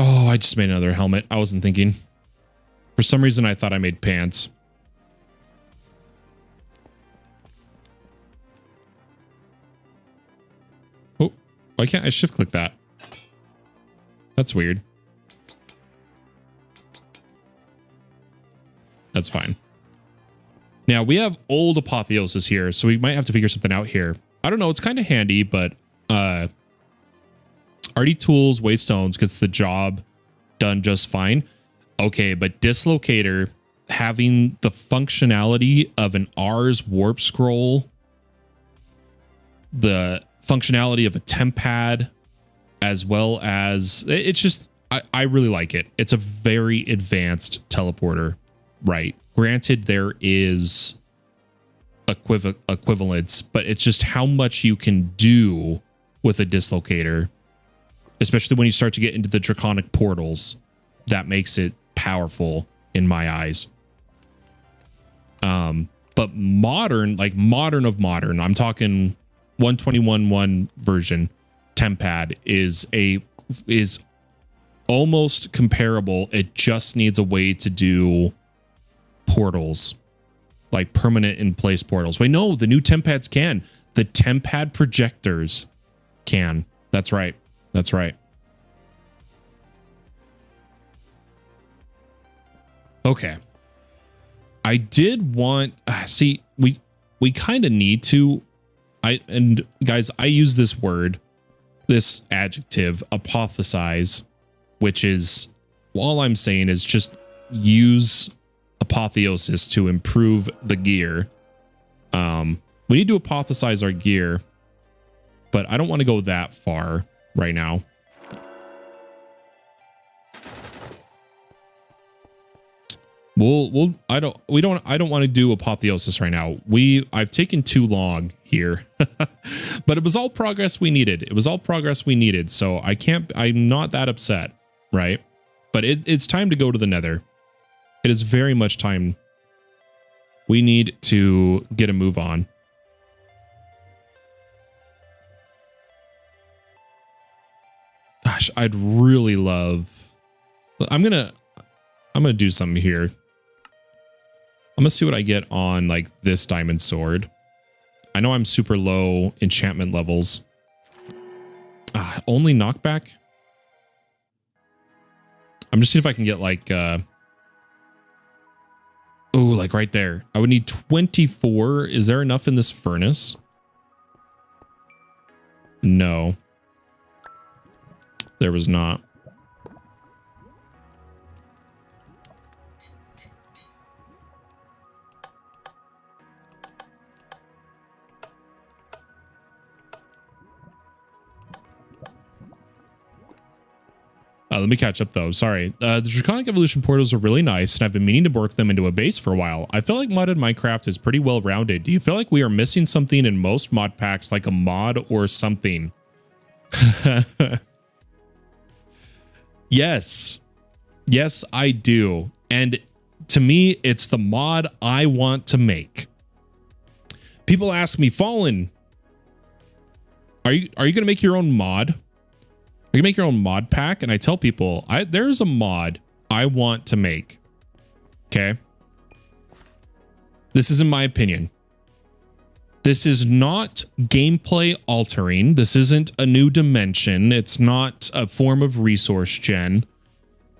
[SPEAKER 1] Oh, I just made another helmet. I wasn't thinking. For some reason, I thought I made pants. Oh, why can't I shift click that? That's weird. That's fine. Now, we have old apotheosis here, so we might have to figure something out here. I don't know. It's kind of handy, but RD tools, waystones gets the job done just fine. Okay, but dislocator having the functionality of an R's warp scroll, the functionality of a temp pad, as well as it's just I really like it. It's a very advanced teleporter, right? Granted, there is equivalence, but it's just how much you can do with a dislocator. Especially when you start to get into the draconic portals, that makes it powerful in my eyes. But modern, like modern of modern, I'm talking 121.1 version Tempad is almost comparable. It just needs a way to do portals, like permanent in place portals. Wait, no, the new Tempads can. The Tempad projectors can. That's right. That's right. Okay. I did want, see, we kind of need to, and guys, I use this word, this adjective, apothesize, which is, all I'm saying is just use apotheosis to improve the gear. We need to apothesize our gear, but I don't want to go that far right now. I don't want to do apotheosis right now. I've taken too long here, but it was all progress we needed. It was all progress we needed. So I'm not that upset, right? But it's time to go to the Nether. It is very much time. We need to get a move on. Gosh, I'd really love, I'm going to do something here. I'm gonna see what I get on like this diamond sword. I know I'm super low enchantment levels. Only knockback. I'm just seeing if I can get like like right there. I would need 24. Is there enough in this furnace? No. There was not. Let me catch up though. Sorry. The Draconic Evolution portals are really nice, and I've been meaning to work them into a base for a while. I feel like modded Minecraft is pretty well rounded. Do you feel like we are missing something in most mod packs, like a mod or something? Yes. Yes, I do. And to me, it's the mod I want to make. People ask me, Fallen, are you going to make your own mod? You can make your own mod pack, and I tell people, there's a mod I want to make. Okay. This is in my opinion. This is not gameplay altering. This isn't a new dimension. It's not a form of resource gen.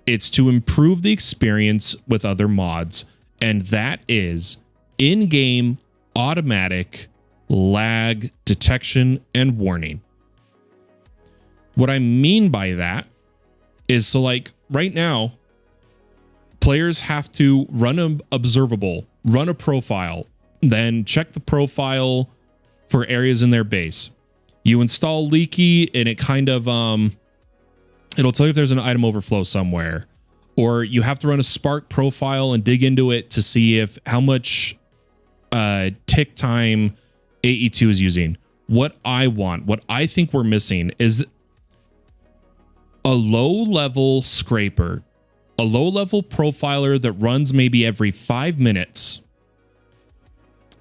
[SPEAKER 1] It's to improve the experience with other mods. And that is in-game automatic lag detection and warning. What I mean by that is, so like right now, players have to run an observable, run a profile, then check the profile for areas in their base. You install Leaky and it kind of, it'll tell you if there's an item overflow somewhere, or you have to run a Spark profile and dig into it to see if how much tick time AE2 is using. What I think we're missing is a low-level scraper, a low-level profiler that runs maybe every 5 minutes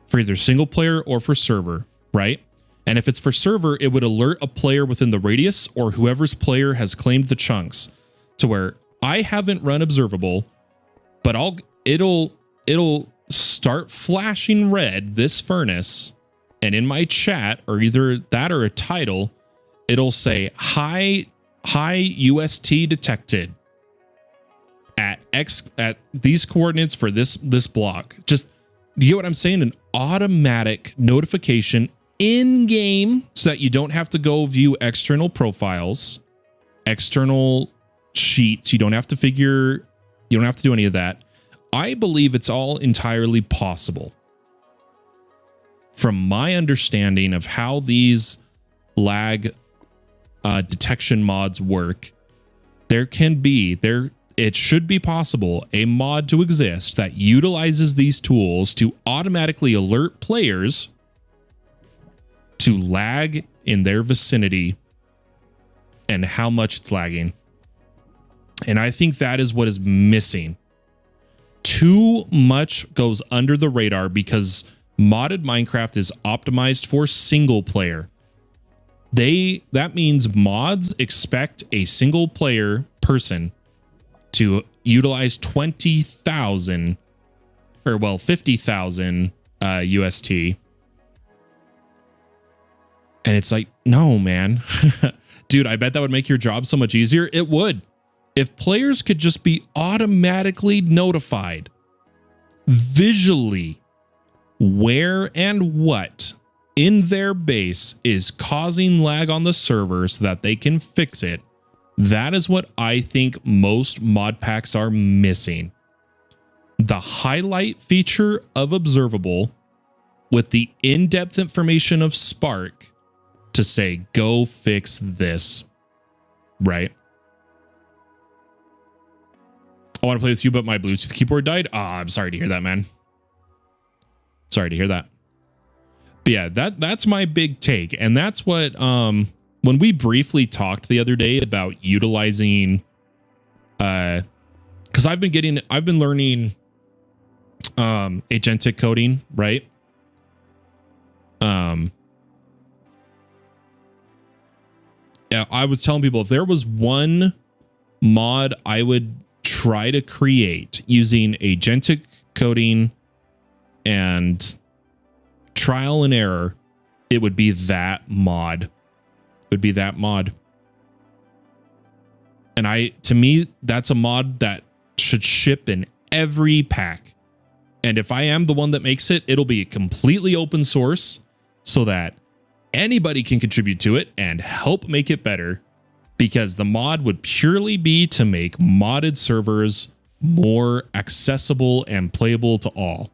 [SPEAKER 1] for either single player or for server, right? And if it's for server, it would alert a player within the radius or whoever's player has claimed the chunks, to where I haven't run observable, but it'll start flashing red, this furnace, and in my chat, or either that or a title, it'll say high UST detected at these coordinates for this block. Just, do you get what I'm saying? An automatic notification in game, so that you don't have to go view external profiles, external sheets. You don't have to do any of that. I believe it's all entirely possible. From my understanding of how these lag detection mods work, it should be possible a mod to exist that utilizes these tools to automatically alert players to lag in their vicinity and how much it's lagging. And I think that is what is missing. Too much goes under the radar because modded Minecraft is optimized for single player. That means mods expect a single player person to utilize 20,000 or well 50,000 UST. And it's like, no, man. Dude, I bet that would make your job so much easier. It would. If players could just be automatically notified visually where and what in their base is causing lag on the server so that they can fix it, that is what I think most mod packs are missing. The highlight feature of observable with the in-depth information of Spark to say, go fix this, right? I want to play with you, but my Bluetooth keyboard died. Ah, I'm sorry to hear that, man. Sorry to hear that. But yeah, that's my big take. And that's what, when we briefly talked the other day about utilizing, because I've been learning agentic coding, right? Yeah, I was telling people if there was one mod I would try to create using agentic coding and trial and error, it would be that mod. It would be that mod. And to me, that's a mod that should ship in every pack. And if I am the one that makes it, it'll be completely open source so that anybody can contribute to it and help make it better, because the mod would purely be to make modded servers more accessible and playable to all.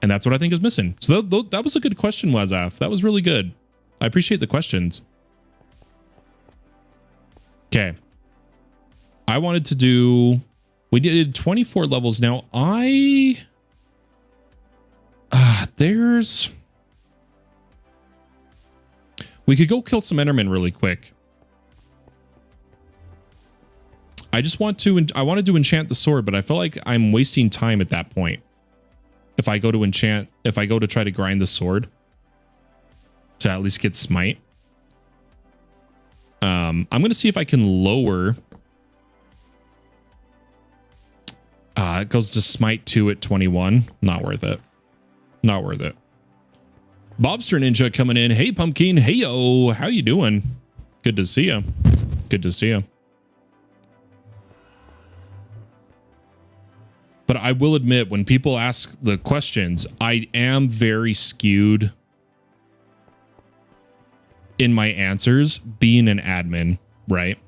[SPEAKER 1] And that's what I think is missing. So that was a good question, Wazaf. That was really good. I appreciate the questions. Okay. I wanted to do... We did 24 levels. Now, there's... We could go kill some Endermen really quick. I wanted to enchant the sword, but I feel like I'm wasting time at that point. If I go to try to grind the sword to at least get smite. I'm going to see if I can lower. It goes to smite 2 at 21. Not worth it. Not worth it. Bobster Ninja coming in. Hey, Pumpkin. Hey, yo. How you doing? Good to see you. Good to see you. But I will admit, when people ask the questions, I am very skewed in my answers being an admin, right?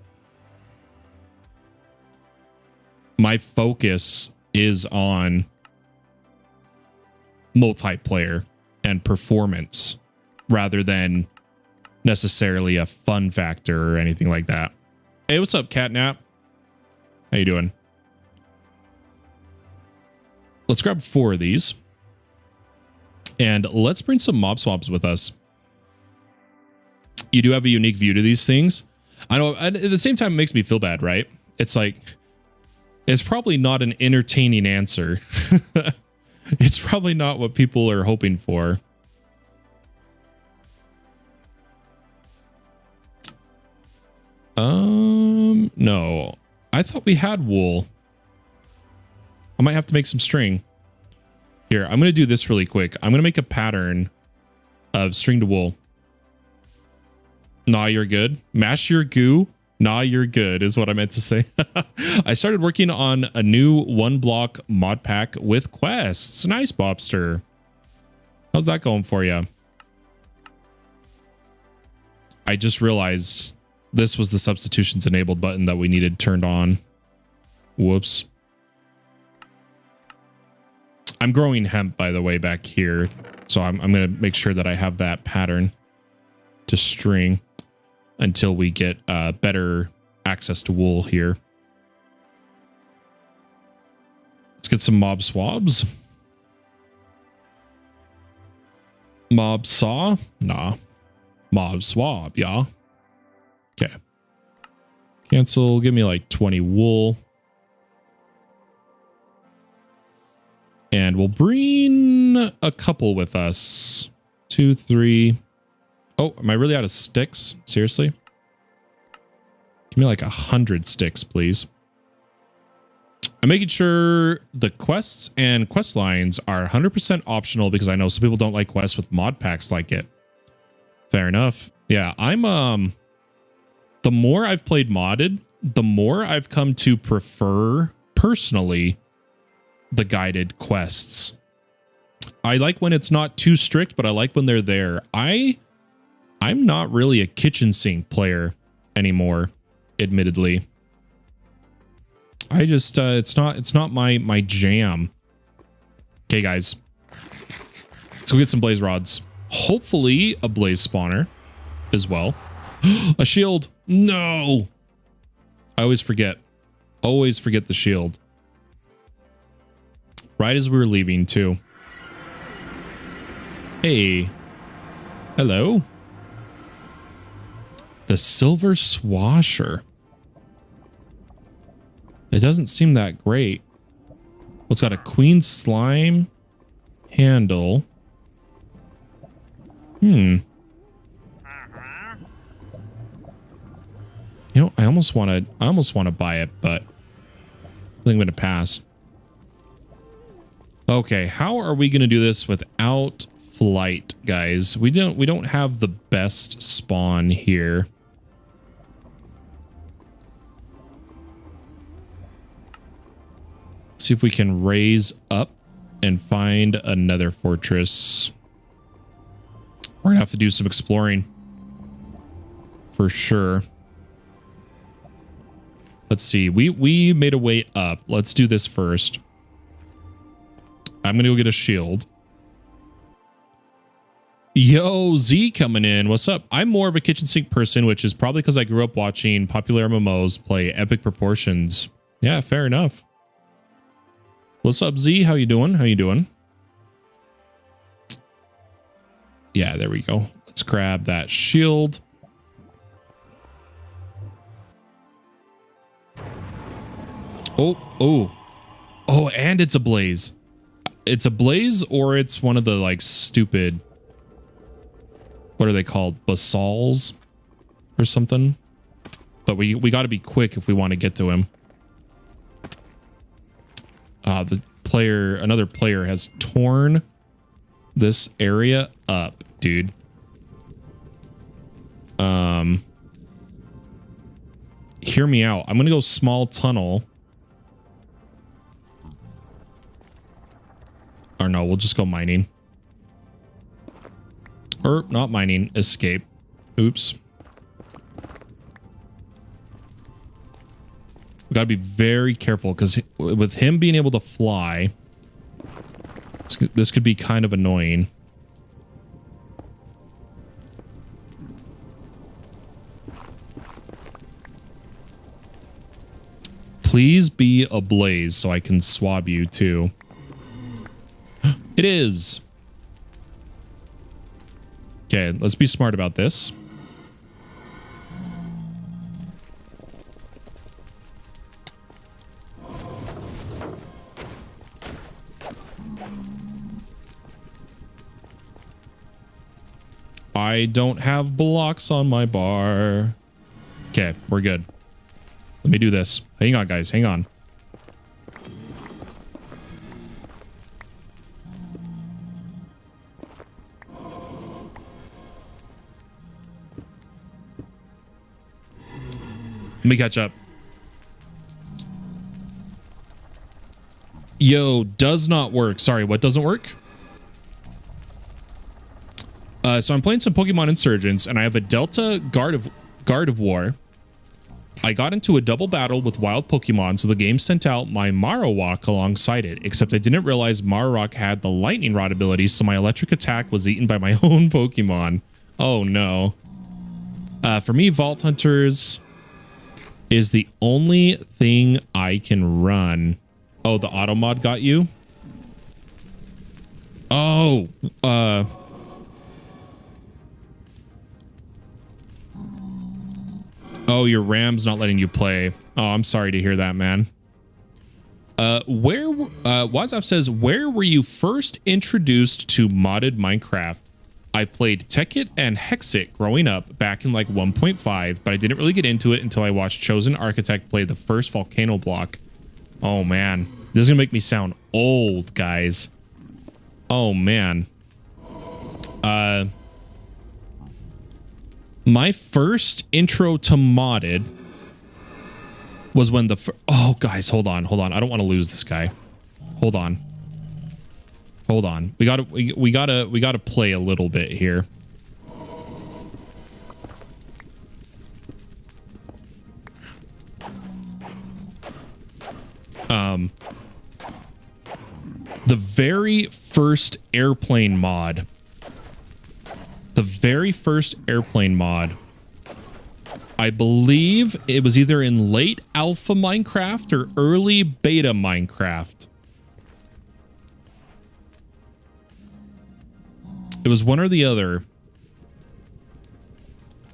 [SPEAKER 1] My focus is on multiplayer and performance rather than necessarily a fun factor or anything like that. Hey, what's up, Catnap? How you doing? Let's grab 4 of these. And let's bring some mob swabs with us. You do have a unique view to these things. I know, at the same time, it makes me feel bad, right? It's like, it's probably not an entertaining answer. It's probably not what people are hoping for. No. I thought we had wool. I might have to make some string. Here, I'm going to do this really quick. I'm going to make a pattern of string to wool. Nah, you're good. Mash your goo. Nah, you're good is what I meant to say. I started working on a new 1-block mod pack with quests. Nice, Bobster. How's that going for you? I just realized this was the substitutions enabled button that we needed turned on. Whoops. I'm growing hemp, by the way, back here. So I'm going to make sure that I have that pattern to string until we get better access to wool here. Let's get some mob swabs. Mob saw? Nah. Mob swab, yeah. Okay. Cancel. Give me like 20 wool. And we'll bring a couple with us. 2, 3. Oh, am I really out of sticks? Seriously? Give me like 100 sticks, please. I'm making sure the quests and quest lines are 100% optional because I know some people don't like quests with mod packs like it. Fair enough. Yeah, I'm the more I've played modded, the more I've come to prefer personally the guided quests. I like when it's not too strict, but I like when they're there. I'm not really a kitchen sink player anymore, admittedly. I just it's not my jam. Okay, guys. Let's go get some blaze rods. Hopefully a blaze spawner as well. A shield. No. I always forget. Always forget the shield. Right as we were leaving too. Hey. Hello. The silver swasher. It doesn't seem that great. Well, it's got a queen slime handle. You know, I almost want to buy it, but I think I'm going to pass. Okay, how are we going to do this without flight, guys? We don't have the best spawn here. See if we can raise up and find another fortress. We're gonna have to do some exploring for sure. Let's see. We made a way up. Let's do this first. I'm gonna go get a shield. Yo, Z coming in. What's up? I'm more of a kitchen sink person, which is probably because I grew up watching popular MMOs play epic proportions. Yeah, fair enough. What's up, Z? How you doing? How you doing? Yeah, there we go. Let's grab that shield. Oh, and it's a blaze. It's a blaze, or it's one of the like stupid, what are they called? Basalls or something. But we got to be quick if we want to get to him. Another player has torn this area up, dude. Hear me out. I'm gonna go small tunnel. Or no, we'll just go mining. Or not mining, escape. Oops. We gotta be very careful because with him being able to fly, this could be kind of annoying. Please be a blaze so I can swab you too. It is. Okay, let's be smart about this. I don't have blocks on my bar. Okay, we're good. Let me do this. Hang on, guys. Hang on. Let me catch up. Yo, does not work. Sorry, what doesn't work? So I'm playing some Pokemon Insurgents, and I have a Delta Guard of War. I got into a double battle with wild Pokemon, so the game sent out my Marowak alongside it, except I didn't realize Marowak had the Lightning Rod ability, so my electric attack was eaten by my own Pokemon. Oh no. For me, Vault Hunters is the only thing I can run. Oh, the auto mod got you? Oh, Oh, your RAM's not letting you play. Oh, I'm sorry to hear that, man. WhatsApp says, where were you first introduced to modded Minecraft? I played Tekkit and Hexit growing up back in like 1.5, but I didn't really get into it until I watched Chosen Architect play the first volcano block. Oh man, this is gonna make me sound old, guys. Oh man. My first intro to modded was when oh guys, hold on. I don't want to lose this guy. Hold on. We gotta play a little bit here. The very first airplane mod. I believe it was either in late alpha Minecraft or early beta Minecraft. It was one or the other.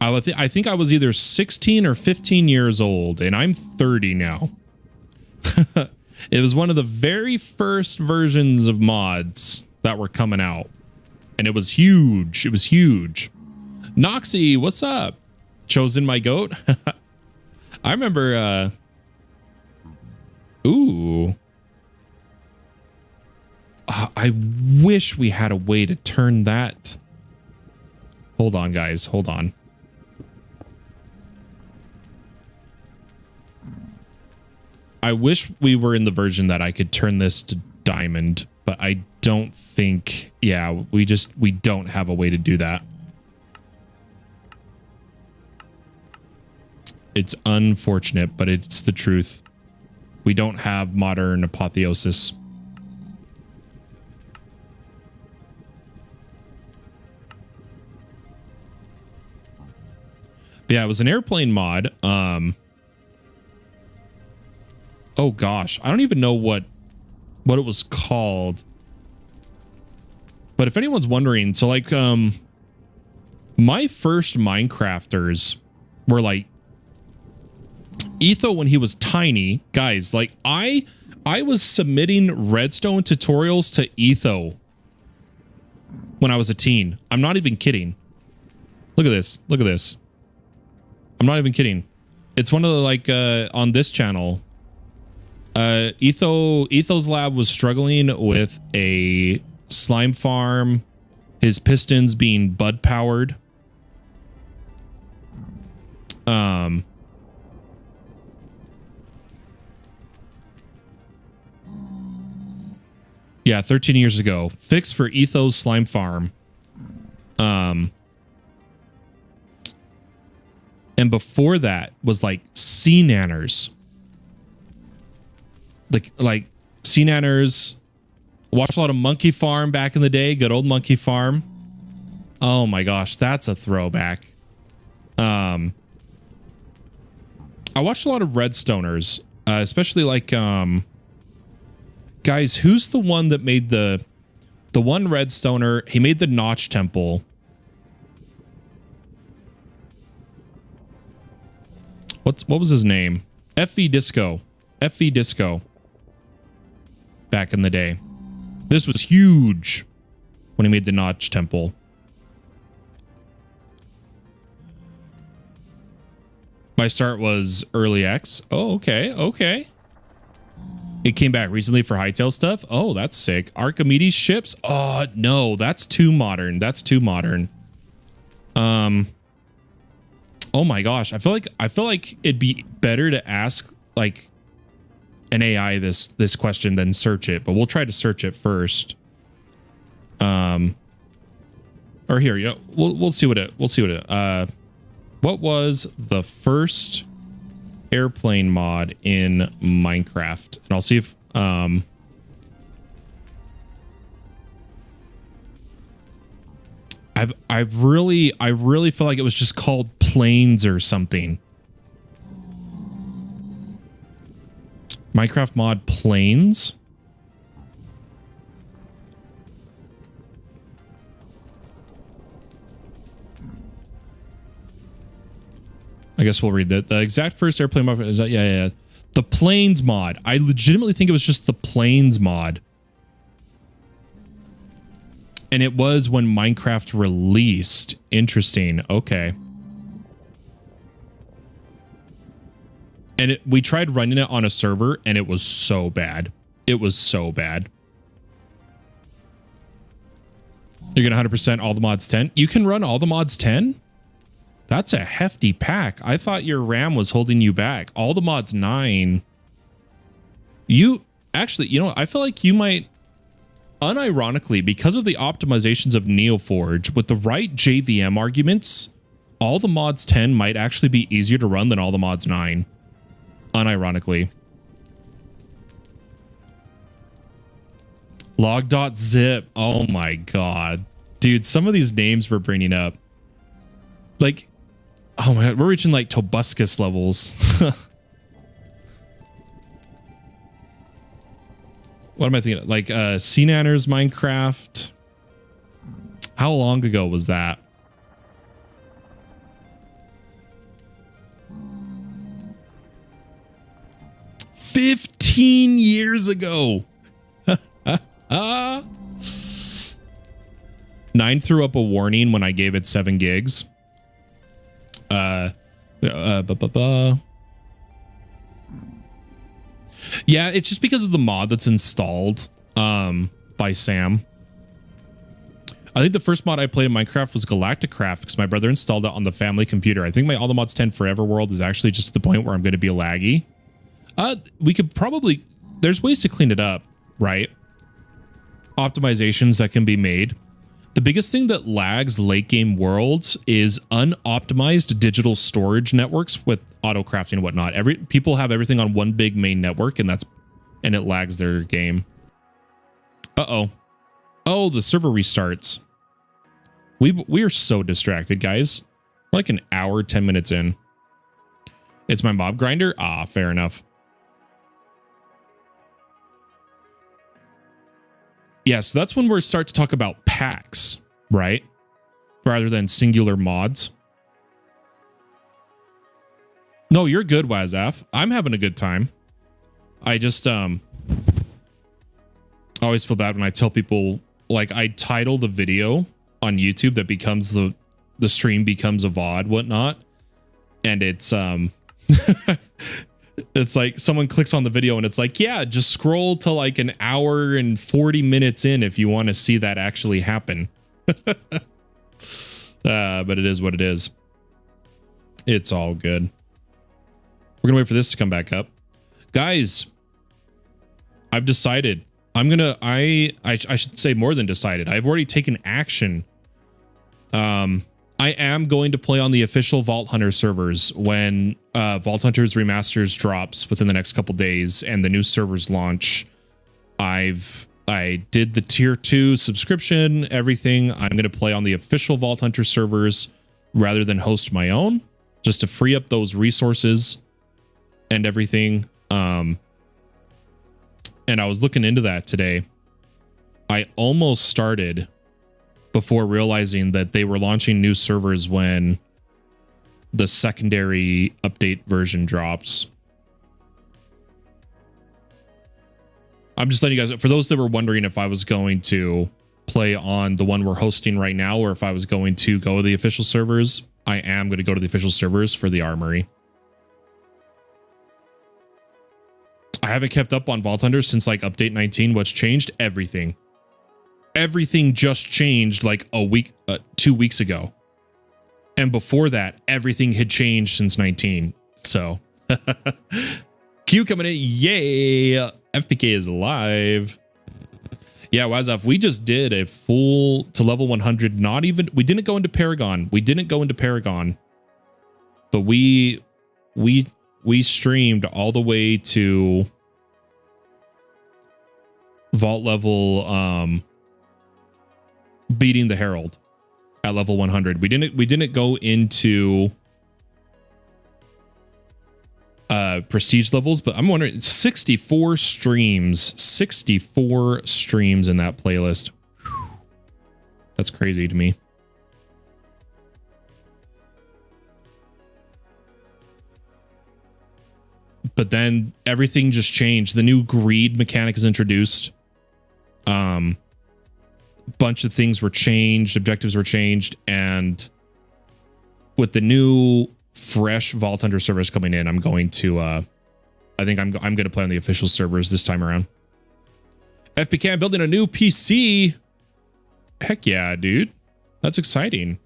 [SPEAKER 1] I think I was either 16 or 15 years old, and I'm 30 now. It was one of the very first versions of mods that were coming out, and it was huge. Noxy, what's up? Chosen my goat. I remember. Ooh. I wish we had a way to turn that. Hold on, guys. Hold on. I wish we were in the version that I could turn this to diamond, but I don't think. Yeah, we don't have a way to do that. It's unfortunate, but it's the truth. We don't have modern apotheosis. But yeah, it was an airplane mod. Oh gosh, I don't even know what it was called. But if anyone's wondering, so like my first Minecrafters were like Etho when he was tiny. Guys, like I was submitting redstone tutorials to Etho when I was a teen. I'm not even kidding. Look at this. Look at this. I'm not even kidding. It's one of the like on this channel. Etho's lab was struggling with a slime farm, his pistons being bud powered. Yeah, 13 years ago. Fix for Etho's slime farm. And before that was like sea nanners. Like sea nanners. Watched a lot of Monkey Farm back in the day. Good old Monkey Farm. Oh my gosh, that's a throwback. I watched a lot of Redstoners, especially like guys, who's the one that made the one Redstoner? He made the Notch Temple. What was his name? FV Disco. FV Disco. Back in the day. This was huge when he made the Notch Temple. My start was early X. Oh, okay. Okay. It came back recently for Hightail stuff. Oh, that's sick. Archimedes ships. Oh, no, that's too modern. That's too modern. Oh my gosh. I feel like it'd be better to ask like an AI this question than search it, but we'll try to search it first. Or here, you know, we'll see what it what was the first airplane mod in Minecraft? And I'll see if I really feel like it was just called Planes or something. Minecraft mod Planes. I guess we'll read that. The exact first airplane mod. Yeah. The planes mod. I legitimately think it was just the planes mod. And it was when Minecraft released. Interesting. Okay. And we tried running it on a server and it was so bad. It was so bad. You're going to 100% all the mods 10? You can run all the mods 10? That's a hefty pack. I thought your RAM was holding you back. All the mods 9. You actually, you know, I feel like you might, unironically, because of the optimizations of NeoForge, with the right JVM arguments, all the mods 10 might actually be easier to run than all the mods 9. Unironically. Log.zip. Oh my god. Dude, some of these names we're bringing up. Like, oh my god, we're reaching like Tobuscus levels. What am I thinking? Like Sea Nanners Minecraft. How long ago was that? "15 years ago." 9 threw up a warning when I gave it 7 gigs. Yeah, it's just because of the mod that's installed by Sam. I think the first mod I played in Minecraft was Galacticraft because my brother installed it on the family computer. I think my All the Mods 10 Forever world is actually just to the point where I'm going to be laggy. We could probably, there's ways to clean it up, right? Optimizations that can be made. The biggest thing that lags late game worlds is unoptimized digital storage networks with auto crafting and whatnot. People have everything on one big main network, and it lags their game. Uh-oh. Oh, the server restarts. We are so distracted, guys. We're like an hour, 10 minutes in. It's my mob grinder? Ah, fair enough. Yeah, so that's when we start to talk about packs, right? Rather than singular mods. No, you're good, Wazaf. I'm having a good time. I just always feel bad when I tell people, like, I title the video on YouTube that becomes the stream becomes a VOD, whatnot. And it's it's like someone clicks on the video and it's like, yeah, just scroll to like an hour and 40 minutes in if you want to see that actually happen. But it is what it is. It's all good. We're gonna wait for this to come back up. Guys, I've decided. I should say more than decided. I've already taken action. I am going to play on the official Vault Hunter servers when Vault Hunters Remasters drops within the next couple days and the new servers launch. I did the tier 2 subscription, everything. I'm going to play on the official Vault Hunter servers rather than host my own, just to free up those resources and everything. And I was looking into that today. I almost started before realizing that they were launching new servers when the secondary update version drops. I'm just letting you guys know, for those that were wondering if I was going to play on the one we're hosting right now, or if I was going to go to the official servers, I am going to go to the official servers for the armory. I haven't kept up on Vault Hunters since like update 19, which changed everything. Everything just changed like a week, 2 weeks ago. And before that, everything had changed since 19. So Q coming in. Yay. FPK is live. Yeah, Wazaf, we just did a full to level 100. Not even, we didn't go into Paragon. But we streamed all the way to vault level, beating the Herald at level 100. We didn't go into prestige levels, but I'm wondering, 64 streams in that playlist. That's crazy to me. But then everything just changed. The new greed mechanic is introduced. Bunch of things were changed, objectives were changed, and with the new fresh Vault Hunter servers coming in, I'm going to I think I'm going to play on the official servers this time around. FPK, I'm building a new PC. Heck yeah, dude. That's exciting.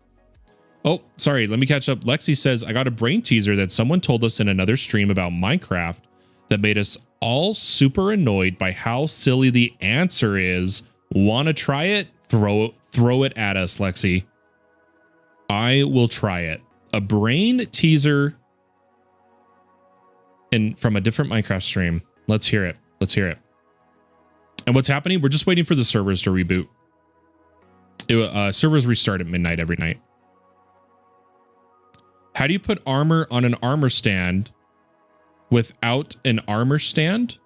[SPEAKER 1] Oh, sorry, let me catch up. Lexi says, I got a brain teaser that someone told us in another stream about Minecraft that made us all super annoyed by how silly the answer is. Want to try it? Throw it at us, Lexi. I will try it. A brain teaser from a different Minecraft stream. Let's hear it. Let's hear it. And what's happening? We're just waiting for the servers to reboot. Servers restart at midnight every night. How do you put armor on an armor stand without an armor stand?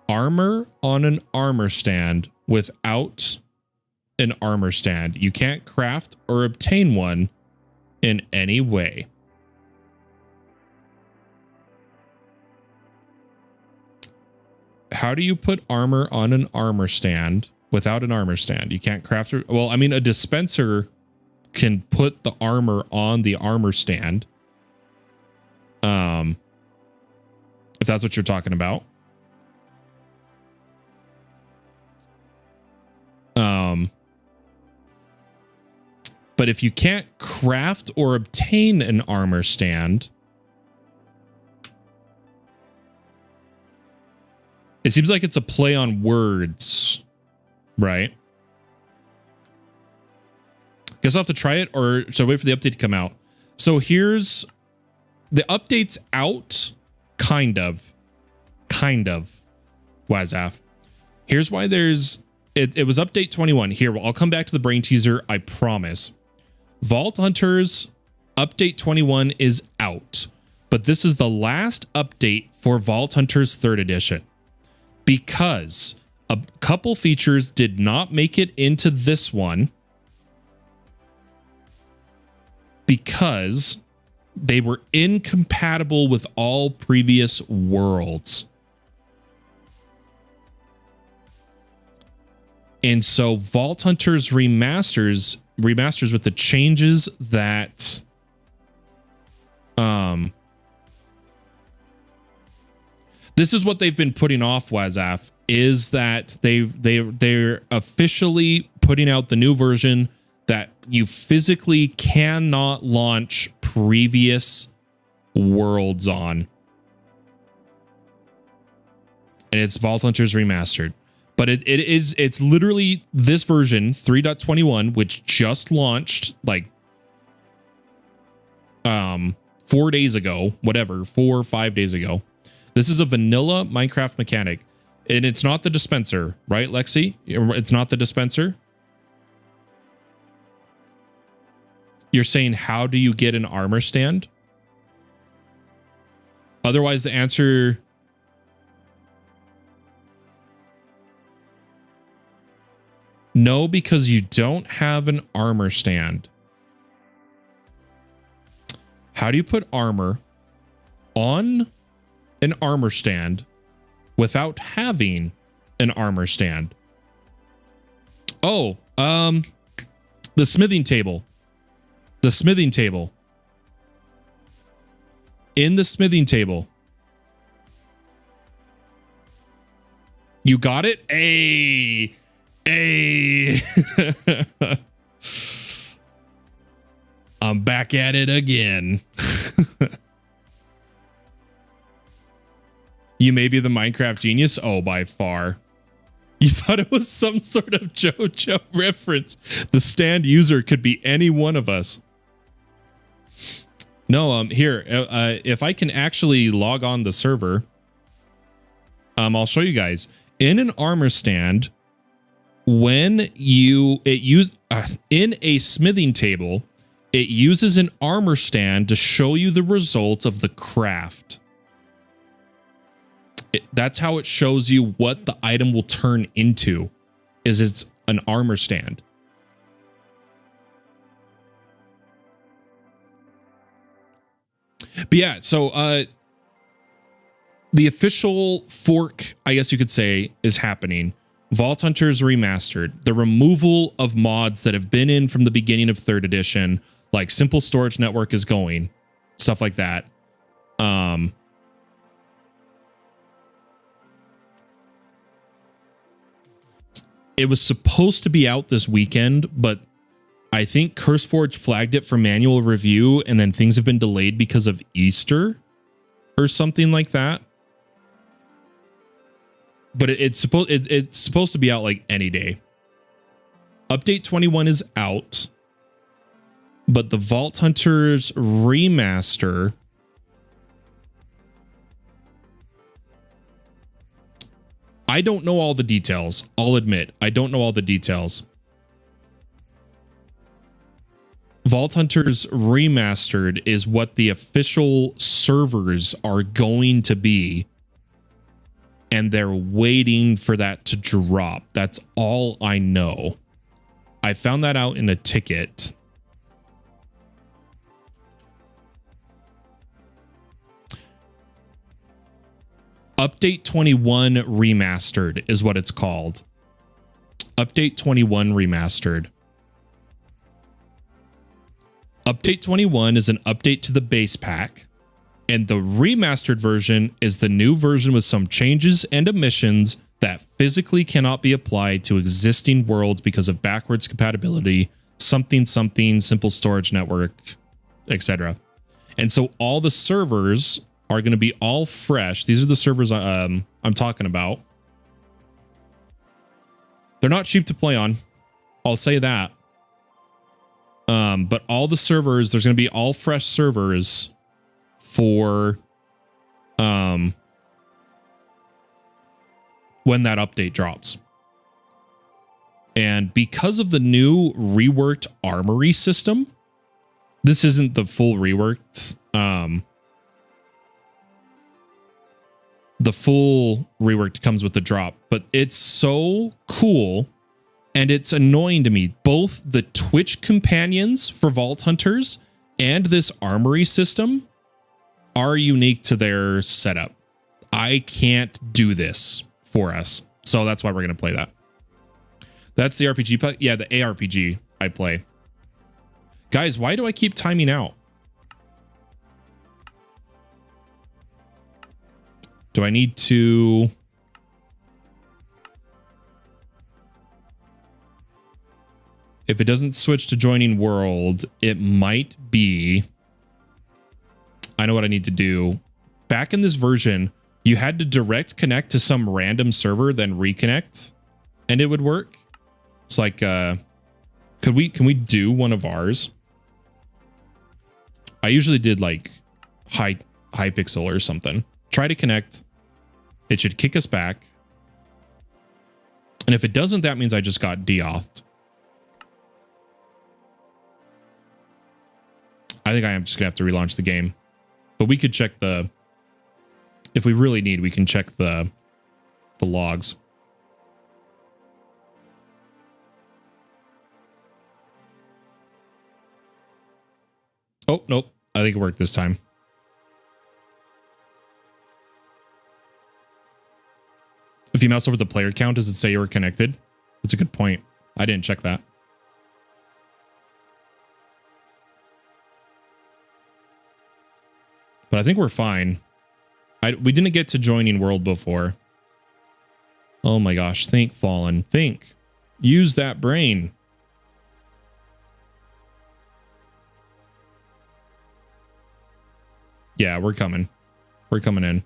[SPEAKER 1] Armor on an armor stand without an armor stand. You can't craft or obtain one in any way. How do you put armor on an armor stand without an armor stand? You can't craft or, well, I mean, a dispenser can put the armor on the armor stand. If that's what you're talking about. But if you can't craft or obtain an armor stand, it seems like it's a play on words, right? Guess I'll have to try it, or should I wait for the update to come out? So here's the update's out, kind of, Wazaf. Here's why there's, it was update 21. Here, I'll come back to the brain teaser, I promise. Vault Hunters update 21 is out, but this is the last update for Vault Hunters 3rd edition because a couple features did not make it into this one because they were incompatible with all previous worlds. And so Vault Hunters remasters with the changes that this is what they've been putting off, Wazaf, is that they're officially putting out the new version that you physically cannot launch previous worlds on. And it's Vault Hunters Remastered. But it's literally this version 3.21, which just launched like 4 days ago, whatever, 4 or 5 days ago. This is a vanilla Minecraft mechanic, and it's not the dispenser, right, Lexi? It's not the dispenser. You're saying, how do you get an armor stand? Otherwise, the answer... No, because you don't have an armor stand. How do you put armor on an armor stand without having an armor stand? Oh, the smithing table. The smithing table. In the smithing table. You got it? Hey. I'm back at it again. You may be the Minecraft genius. Oh, by far. You thought it was some sort of JoJo reference. The stand user could be any one of us. No, here, if I can actually log on the server, I'll show you guys. In an armor stand, when in a smithing table, it uses an armor stand to show you the results of the craft. That's how it shows you what the item will turn into, is it's an armor stand. But yeah, so the official fork, I guess you could say, is happening. Vault Hunters Remastered, the removal of mods that have been in from the beginning of 3rd edition, like Simple Storage Network is going, stuff like that. It was supposed to be out this weekend, but I think CurseForge flagged it for manual review, and then things have been delayed because of Easter or something like that. But it's supposed to be out like any day. Update 21 is out, but the Vault Hunters remaster, I don't know all the details. I'll admit, I don't know all the details. Vault Hunters Remastered is what the official servers are going to be, and they're waiting for that to drop. That's all I know. I found that out in a ticket. Update 21 Remastered is what it's called. Update 21 Remastered. Update 21 is an update to the base pack, and the remastered version is the new version with some changes and omissions that physically cannot be applied to existing worlds because of backwards compatibility, something, simple storage network, etc. And so all the servers are going to be all fresh. These are the servers I'm talking about. They're not cheap to play on, I'll say that. But all the servers, there's going to be all fresh servers for when that update drops. And because of the new reworked armory system, this isn't the full reworked. The full reworked comes with the drop, but it's so cool. And it's annoying to me. Both the Twitch companions for Vault Hunters and this armory system are unique to their setup. I can't do this for us. So that's why we're going to play that. That's the RPG. Yeah, the ARPG I play. Guys, why do I keep timing out? Do I need to... If it doesn't switch to joining world, it might be... I know what I need to do. Back in this version, you had to direct connect to some random server, then reconnect, and it would work. It's like, can we do one of ours? I usually did like Hypixel or something. Try to connect. It should kick us back. And if it doesn't, that means I just got deauthed. I think I am just gonna have to relaunch the game, but we could check the, if we really need, we can check the logs. Oh, nope. I think it worked this time. If you mouse over the player count, does it say you were connected? That's a good point. I didn't check that. But I think we're fine. We didn't get to joining world before. Oh my gosh. Think, Fallen. Think. Use that brain. Yeah, we're coming. We're coming in.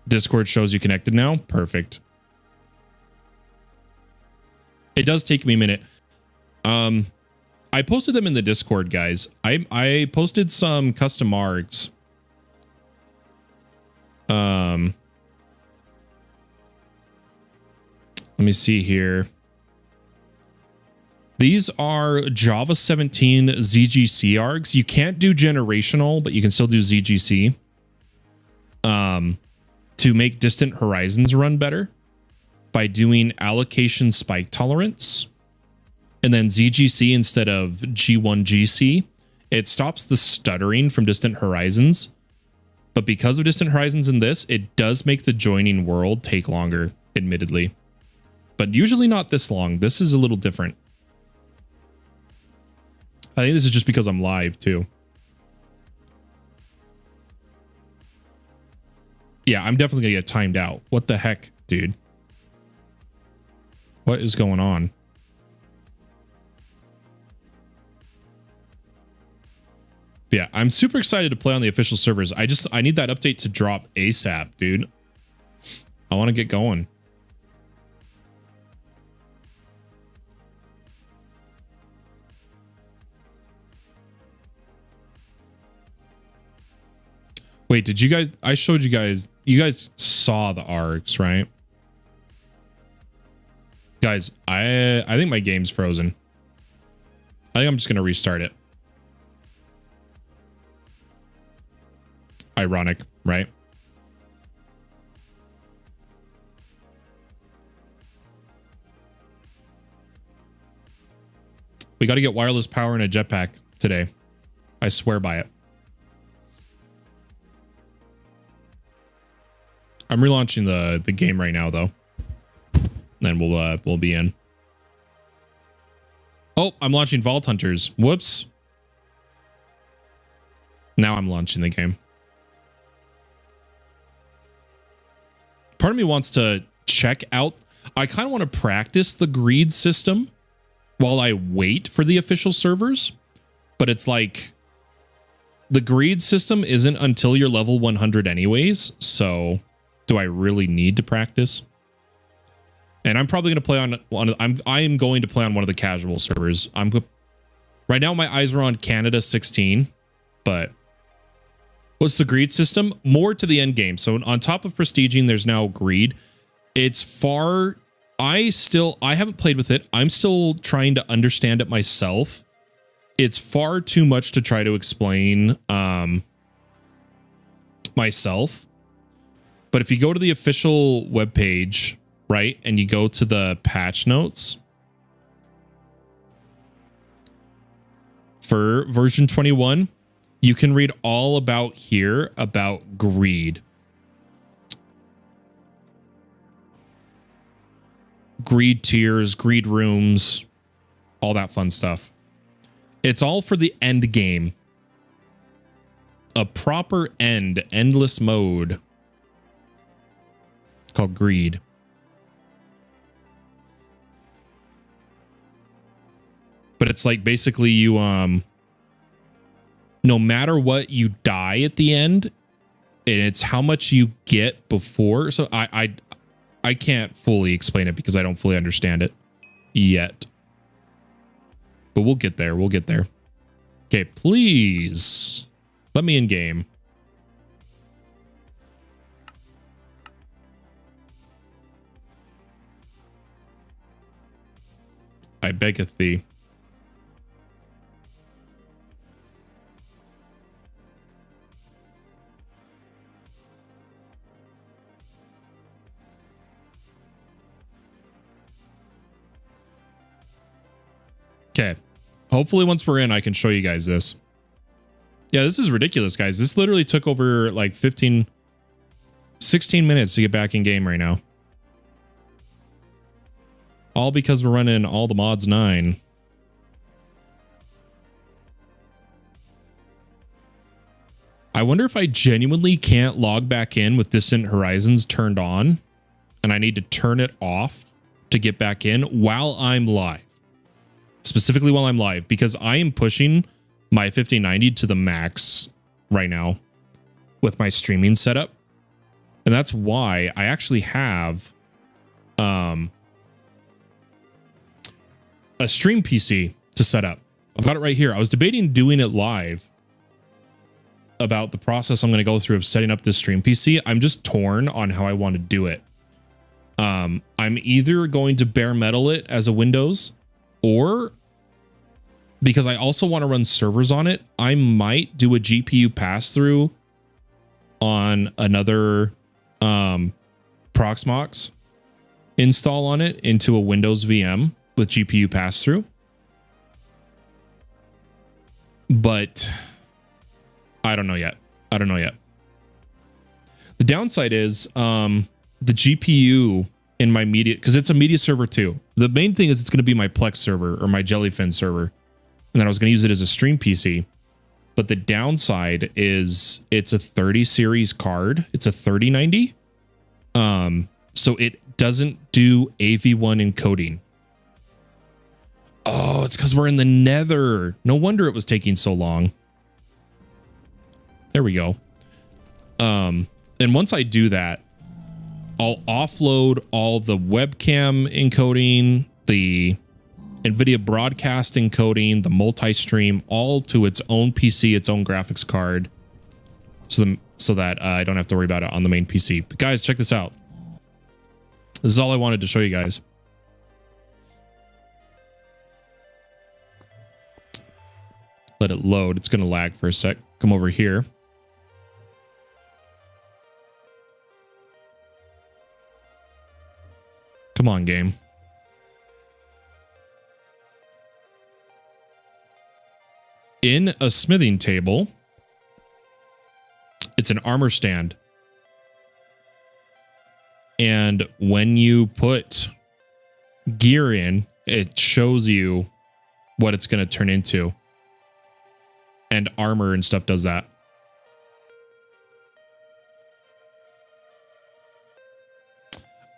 [SPEAKER 1] Discord shows you connected now. Perfect. It does take me a minute. I posted them in the Discord, guys. I posted some custom args. Let me see here. These are Java 17 ZGC args. You can't do generational, but you can still do ZGC. To make distant horizons run better by doing allocation spike tolerance. and then ZGC instead of G1GC, it stops the stuttering from Distant Horizons. But because of Distant Horizons in this, it does make the joining world take longer, admittedly. But usually not this long. This is a little different. I think this is just because I'm live, too. Yeah, I'm definitely going to get timed out. What the heck, dude? What is going on? Yeah, I'm super excited to play on the official servers. I need that update to drop ASAP, dude. I want to get going. Wait, did you guys... I showed you guys saw the arcs, right? Guys, I think my game's frozen. I think I'm just going to restart it. Ironic, right? We got to get wireless power in a jetpack today. I swear by it. I'm relaunching the game right now, though. Then we'll be in. Oh, I'm launching Vault Hunters. Whoops. Now I'm launching the game. Part of me wants to check out. I kind of want to practice the greed system while I wait for the official servers. But it's like the greed system isn't until you're level 100 anyways. So do I really need to practice? And I'm probably going to play on one. I am going to play on one of the casual servers. Right now my eyes are on Canada 16, but what's the greed system? More to the end game. So on top of prestiging, there's now greed. It's far. I haven't played with it. I'm still trying to understand it myself. It's far too much to try to explain myself. But if you go to the official webpage, right, and you go to the patch notes for version 21, you can read all about here about greed. Greed tiers, greed rooms, all that fun stuff. It's all for the end game. A proper endless mode called greed. But it's like basically you no matter what, you die at the end, and it's how much you get before. So I can't fully explain it because I don't fully understand it yet. But we'll get there. We'll get there. Okay, please let me in game. I beggeth thee. Okay. Hopefully once we're in, I can show you guys this. Yeah, this is ridiculous, guys. This literally took over like 16 minutes to get back in game right now. All because we're running all the mods 9. I wonder if I genuinely can't log back in with Distant Horizons turned on, and I need to turn it off to get back in while I'm live. Specifically while I'm live, because I am pushing my 5090 to the max right now with my streaming setup. And that's why I actually have a stream PC to set up. I've got it right here. I was debating doing it live about the process I'm going to go through of setting up this stream PC. I'm just torn on how I want to do it. I'm either going to bare metal it as a Windows, or because I also want to run servers on it, I might do a GPU pass-through on another Proxmox install on it into a Windows VM with GPU pass-through. But I don't know yet. I don't know yet. The downside is the GPU in my media, because it's a media server too. The main thing is it's going to be my Plex server or my Jellyfin server. And then I was going to use it as a stream PC. But the downside is it's a 30 series card. It's a 3090. So it doesn't do AV1 encoding. Oh, it's because we're in the Nether. No wonder it was taking so long. There we go. And once I do that, I'll offload all the webcam encoding, the NVIDIA broadcast encoding, the multi-stream, all to its own PC, its own graphics card, so that I don't have to worry about it on the main PC. But guys, check this out. This is all I wanted to show you guys. Let it load. It's going to lag for a sec. Come over here. Come on, game. In a smithing table, it's an armor stand. And when you put gear in, it shows you what it's going to turn into. And armor and stuff does that.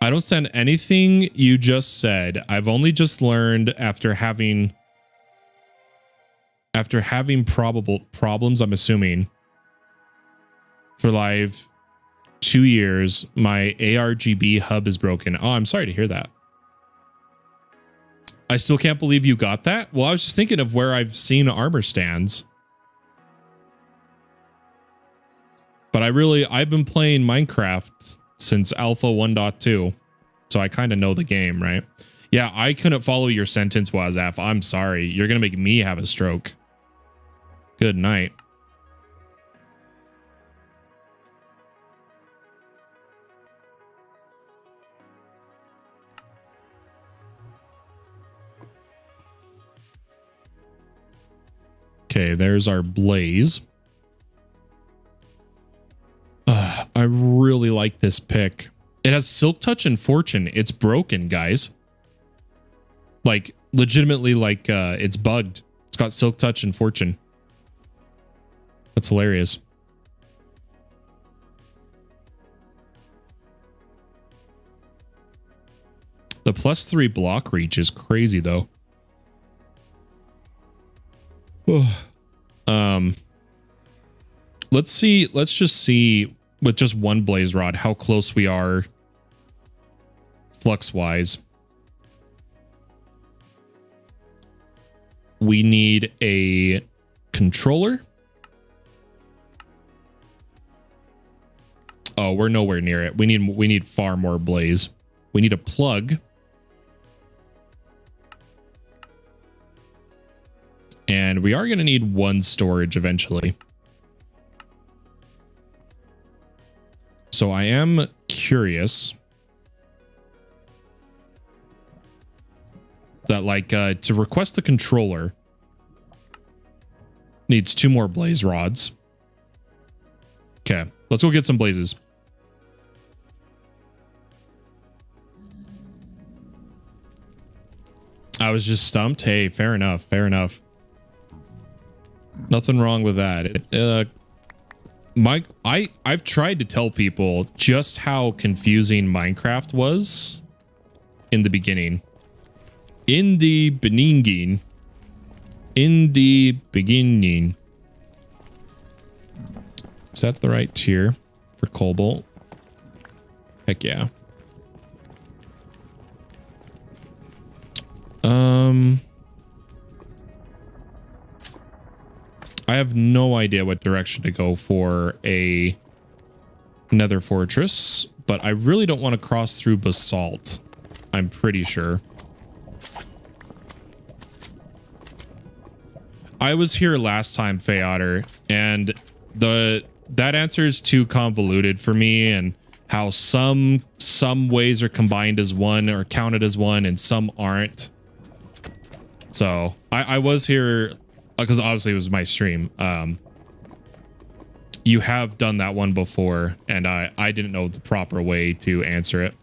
[SPEAKER 1] I don't stand anything you just said. I've only just learned after having probable problems, I'm assuming, for live 2 years, my ARGB hub is broken. Oh, I'm sorry to hear that. I still can't believe you got that. Well, I was just thinking of where I've seen armor stands. But I've been playing Minecraft since Alpha 1.2, so I kind of know the game, right? Yeah, I couldn't follow your sentence, Wazaf. I'm sorry. You're going to make me have a stroke. Good night. Okay, there's our blaze. I really like this pick. It has Silk Touch and Fortune. It's broken, guys. Like, legitimately, like, it's bugged. It's got Silk Touch and Fortune. That's hilarious. The +3 block reach is crazy, though. Let's just see with just one blaze rod how close we are flux wise. We need a controller. Oh, we're nowhere near it. We need far more blaze. We need a plug. And we are going to need one storage eventually. So I am curious that, like, to request the controller needs 2 more blaze rods. Okay, let's go get some blazes. I was just stumped. Hey, fair enough. Fair enough. Nothing wrong with that. I've tried to tell people just how confusing Minecraft was in the beginning. In the beginning. Is that the right tier for Cobalt? Heck yeah. I have no idea what direction to go for a Nether Fortress, but I really don't want to cross through basalt. I'm pretty sure. I was here last time, Feotter, and that answer is too convoluted for me, and how some ways are combined as one or counted as one and some aren't. So I was here because obviously it was my stream. You have done that one before, and I didn't know the proper way to answer it.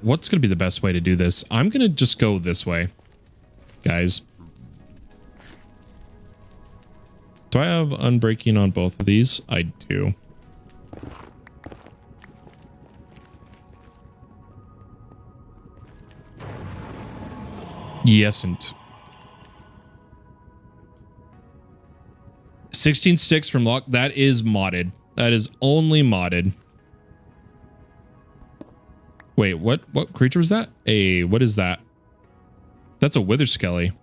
[SPEAKER 1] What's going to be the best way to do this? I'm going to just go this way, guys. Do I have unbreaking on both of these? I do. Yesn't. 16 sticks from lock. That is modded. That is only modded. Wait, what creature was that? What is that? That's a wither skelly.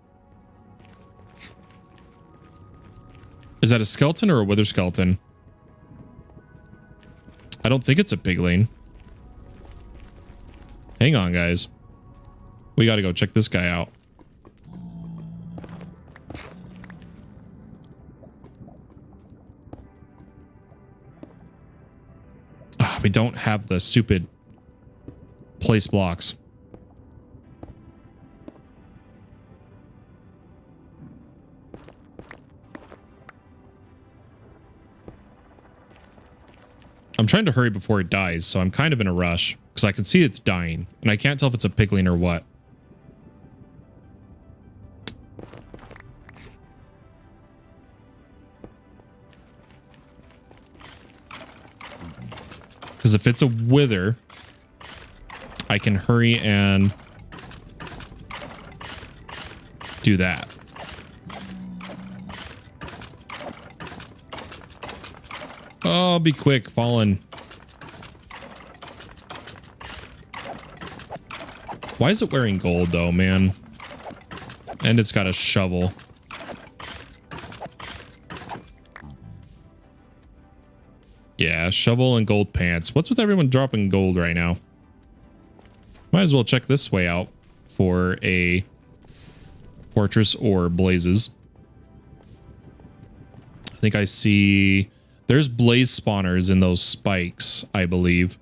[SPEAKER 1] Is that a skeleton or a wither skeleton? I don't think it's a pigling. Hang on, guys. We got to go check this guy out. We don't have the stupid place blocks. I'm trying to hurry before it dies, so I'm kind of in a rush because I can see it's dying and I can't tell if it's a pigling or what. Because if it's a wither, I can hurry and do that. Oh, be quick, fallen. Why is it wearing gold though, man? And it's got a shovel. Yeah, shovel and gold pants. What's with everyone dropping gold right now? Might as well check this way out for a fortress or blazes. I think I see... There's blaze spawners in those spikes, I believe.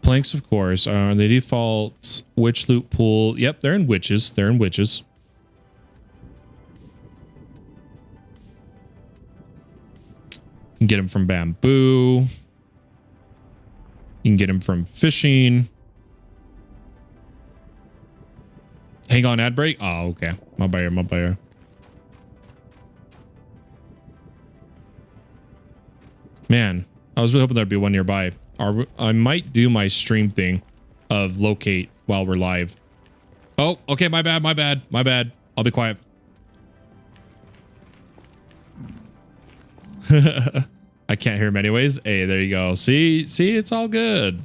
[SPEAKER 1] Planks, of course, are the default witch loot pool. Yep, they're in witches. They're in witches. You can get them from bamboo. You can get them from fishing. Hang on, ad break. Oh, okay. My buyer, my buyer. Man, I was really hoping there'd be one nearby. I might do my stream thing of locate while we're live. Oh, okay. My bad. My bad. My bad. I'll be quiet. I can't hear him anyways. Hey, there you go. See, it's all good.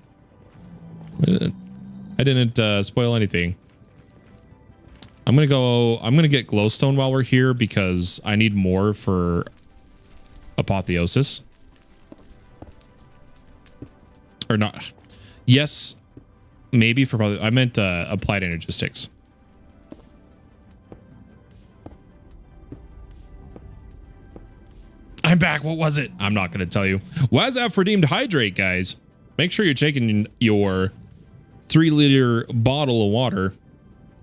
[SPEAKER 1] I didn't spoil anything. I'm gonna get glowstone while we're here because I need more for apotheosis. Or not. Yes, maybe for probably. I meant applied energistics. I'm back. What was it? I'm not gonna tell you. WhatsApp for deemed hydrate, guys. Make sure you're taking your 3-liter bottle of water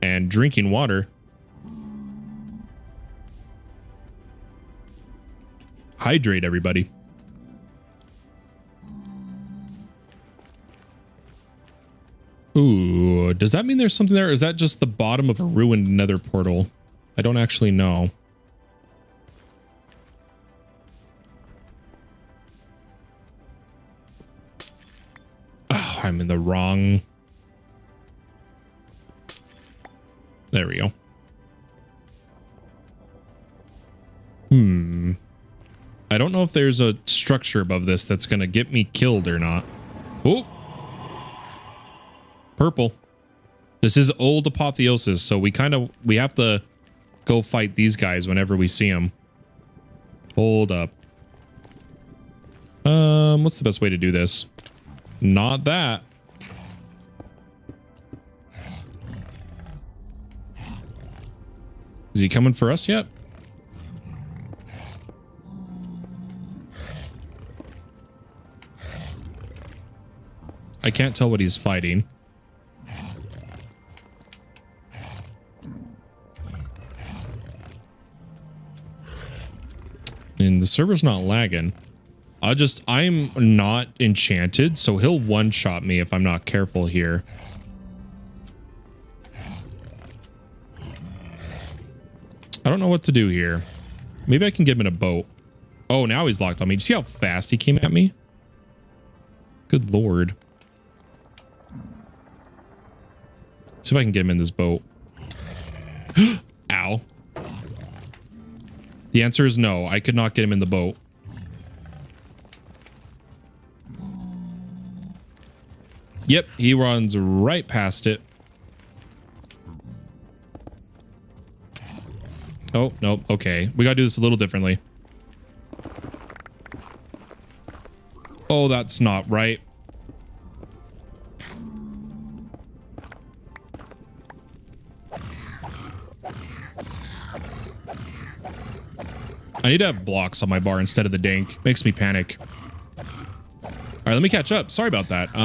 [SPEAKER 1] and drinking water. Hydrate, everybody. Ooh, does that mean there's something there? Or is that just the bottom of a ruined nether portal? I don't actually know. Oh, I'm in the wrong... There we go. I don't know if there's a structure above this that's going to get me killed or not. Oh! Purple. This is old apotheosis, so we have to go fight these guys whenever we see them. Hold up. What's the best way to do this? Not that. Is he coming for us yet? I can't tell what he's fighting. And the server's not lagging. I'm not enchanted, so he'll one-shot me if I'm not careful here. I don't know what to do here. Maybe I can get him in a boat. Oh, now he's locked on me. Do you see how fast he came at me? Good lord. See if I can get him in this boat. Ow. The answer is no. I could not get him in the boat. Yep, he runs right past it. Oh, nope. Okay. We gotta do this a little differently. Oh, that's not right. I need to have blocks on my bar instead of the dink. Makes me panic. All right, let me catch up. Sorry about that.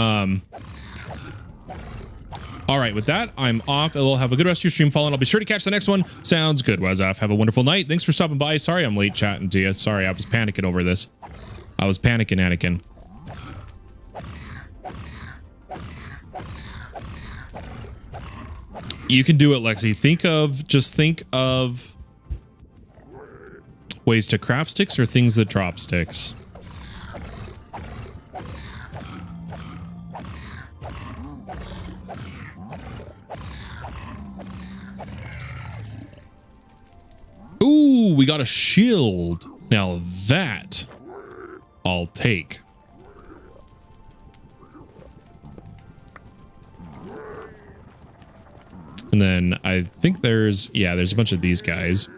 [SPEAKER 1] All right, with that, I'm off. I'll have a good rest of your stream, Fallen. I'll be sure to catch the next one. Sounds good, Wazaf. Have a wonderful night. Thanks for stopping by. Sorry I'm late chatting to you. Sorry, I was panicking over this. I was panicking, Anakin. You can do it, Lexi. Just think of ways to craft sticks or things that drop sticks. Ooh, we got a shield. Now that I'll take. And then I think there's a bunch of these guys.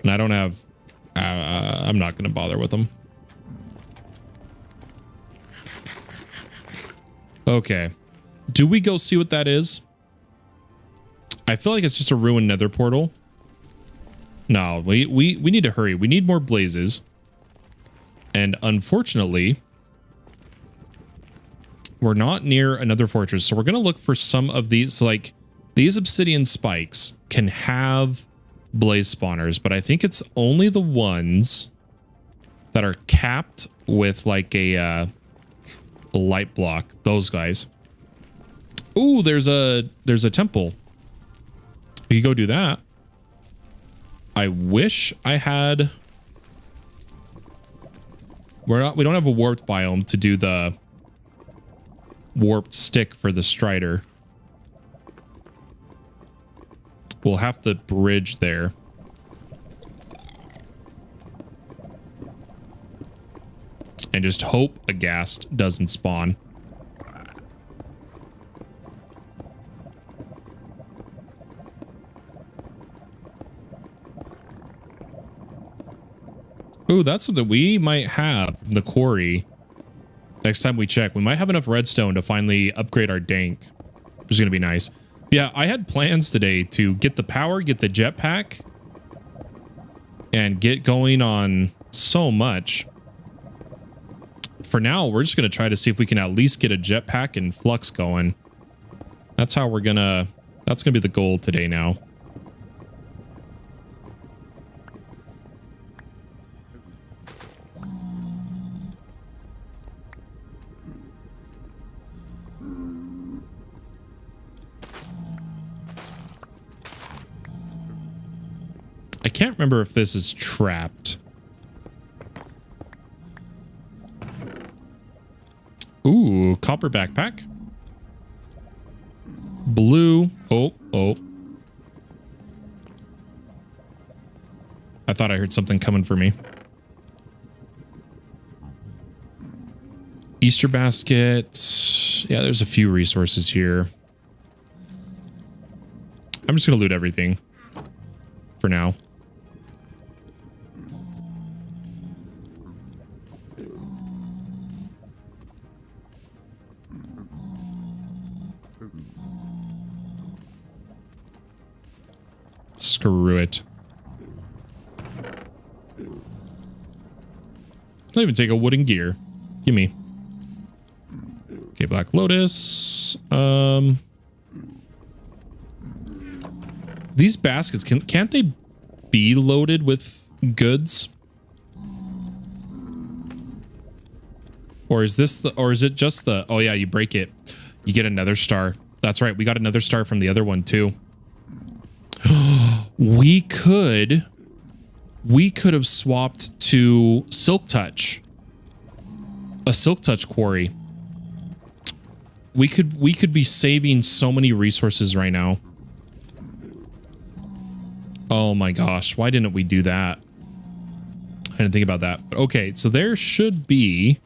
[SPEAKER 1] And I don't have, I'm not going to bother with them. Okay. Do we go see what that is? I feel like it's just a ruined nether portal. No, we need to hurry. We need more blazes. And unfortunately, we're not near another fortress. So we're going to look for some of these, like these obsidian spikes can have blaze spawners, but I think it's only the ones that are capped with like a light block. Those guys. Ooh, there's a temple. We could go do that. I wish I had. We don't have a warped biome to do the warped stick for the strider. We'll have to bridge there. And just hope a ghast doesn't spawn. Ooh, that's something we might have in the quarry. Next time we check, we might have enough redstone to finally upgrade our dank, which is going to be nice. Yeah, I had plans today to get the power, get the jetpack, and get going on so much. For now, we're just going to try to see if we can at least get a jetpack and flux going. That's how we're going to... That's going to be the goal today now. I can't remember if this is trapped. Ooh, copper backpack. Blue. Oh. I thought I heard something coming for me. Easter basket. Yeah, there's a few resources here. I'm just going to loot everything for now. screw it. I'll even take a wooden gear. Gimme. Okay, Black Lotus. These baskets, can't they be loaded with goods? Or is this or is it just the, oh yeah, you break it. You get another star. That's right. We got another star from the other one too. We could have swapped to Silk Touch. A Silk Touch quarry. We could be saving so many resources right now. Oh my gosh, why didn't we do that? I didn't think about that. But okay, so there should be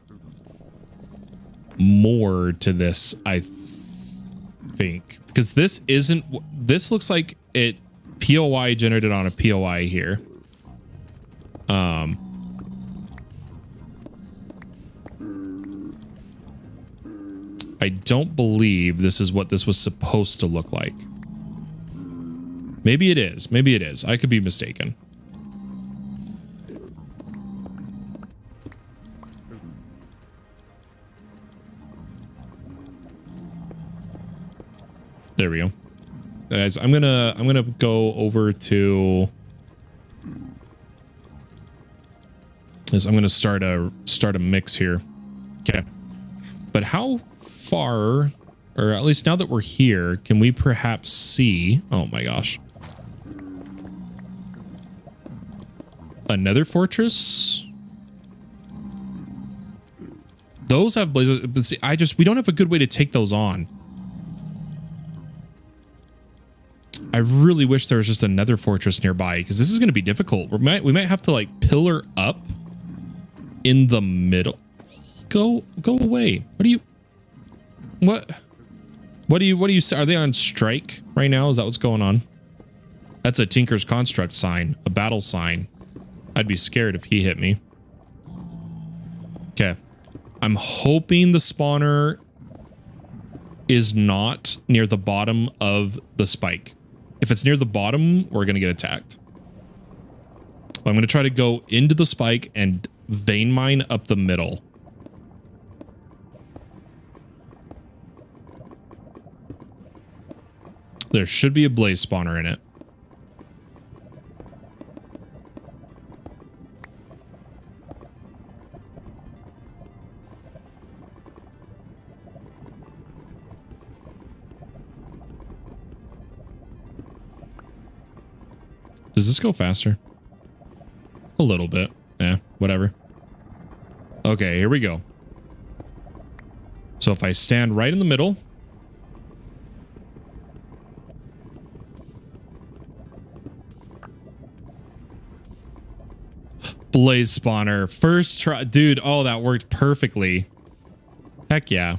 [SPEAKER 1] more to this, I think. Because this isn't, this looks like it POI generated on a POI here. I don't believe this is what this was supposed to look like. Maybe it is. Maybe it is. I could be mistaken. There we go. Guys, I'm gonna go over to this. I'm gonna start a mix here. Okay. But how far, or at least now that we're here, can we perhaps see, oh my gosh, another fortress? Those have blazes, but see, we don't have a good way to take those on. I really wish there was just another fortress nearby, because this is going to be difficult. We might have to like pillar up in the middle. Go away. What do you are they on strike right now? Is that what's going on? That's a Tinker's Construct sign, a battle sign. I'd be scared if he hit me. Okay. I'm hoping the spawner is not near the bottom of the spike. If it's near the bottom, we're going to get attacked. I'm going to try to go into the spike and vein mine up the middle. There should be a blaze spawner in it. Does this go faster? A little bit. Yeah, whatever. Okay, here we go. So if I stand right in the middle, blaze spawner, first try, dude. Oh, that worked perfectly. Heck yeah.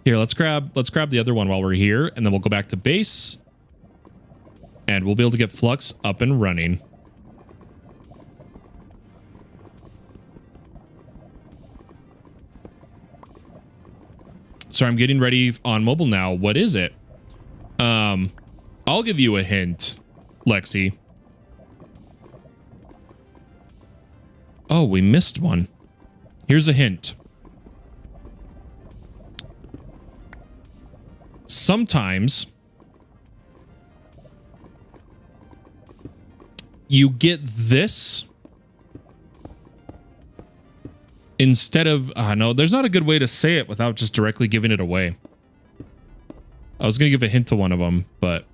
[SPEAKER 1] Here, let's grab the other one while we're here, and then we'll go back to base, and we'll be able to get Flux up and running. So I'm getting ready on mobile now. What is it? I'll give you a hint, Lexi. Oh, we missed one. Here's a hint. Sometimes you get this instead of, no, there's not a good way to say it without just directly giving it away. I was going to give a hint to one of them, but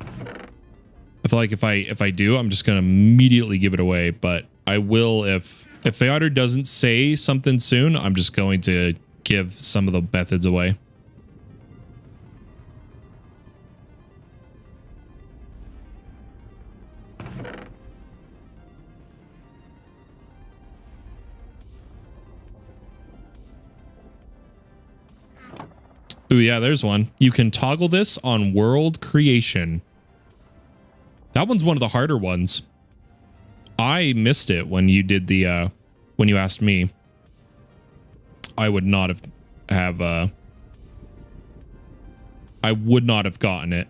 [SPEAKER 1] I feel like if I do, I'm just going to immediately give it away, but I will if Feodor doesn't say something soon, I'm just going to give some of the methods away. Ooh, yeah, there's one. You can toggle this on world creation. That one's one of the harder ones. I missed it when you did the, when you asked me. I would not have I would not have gotten it.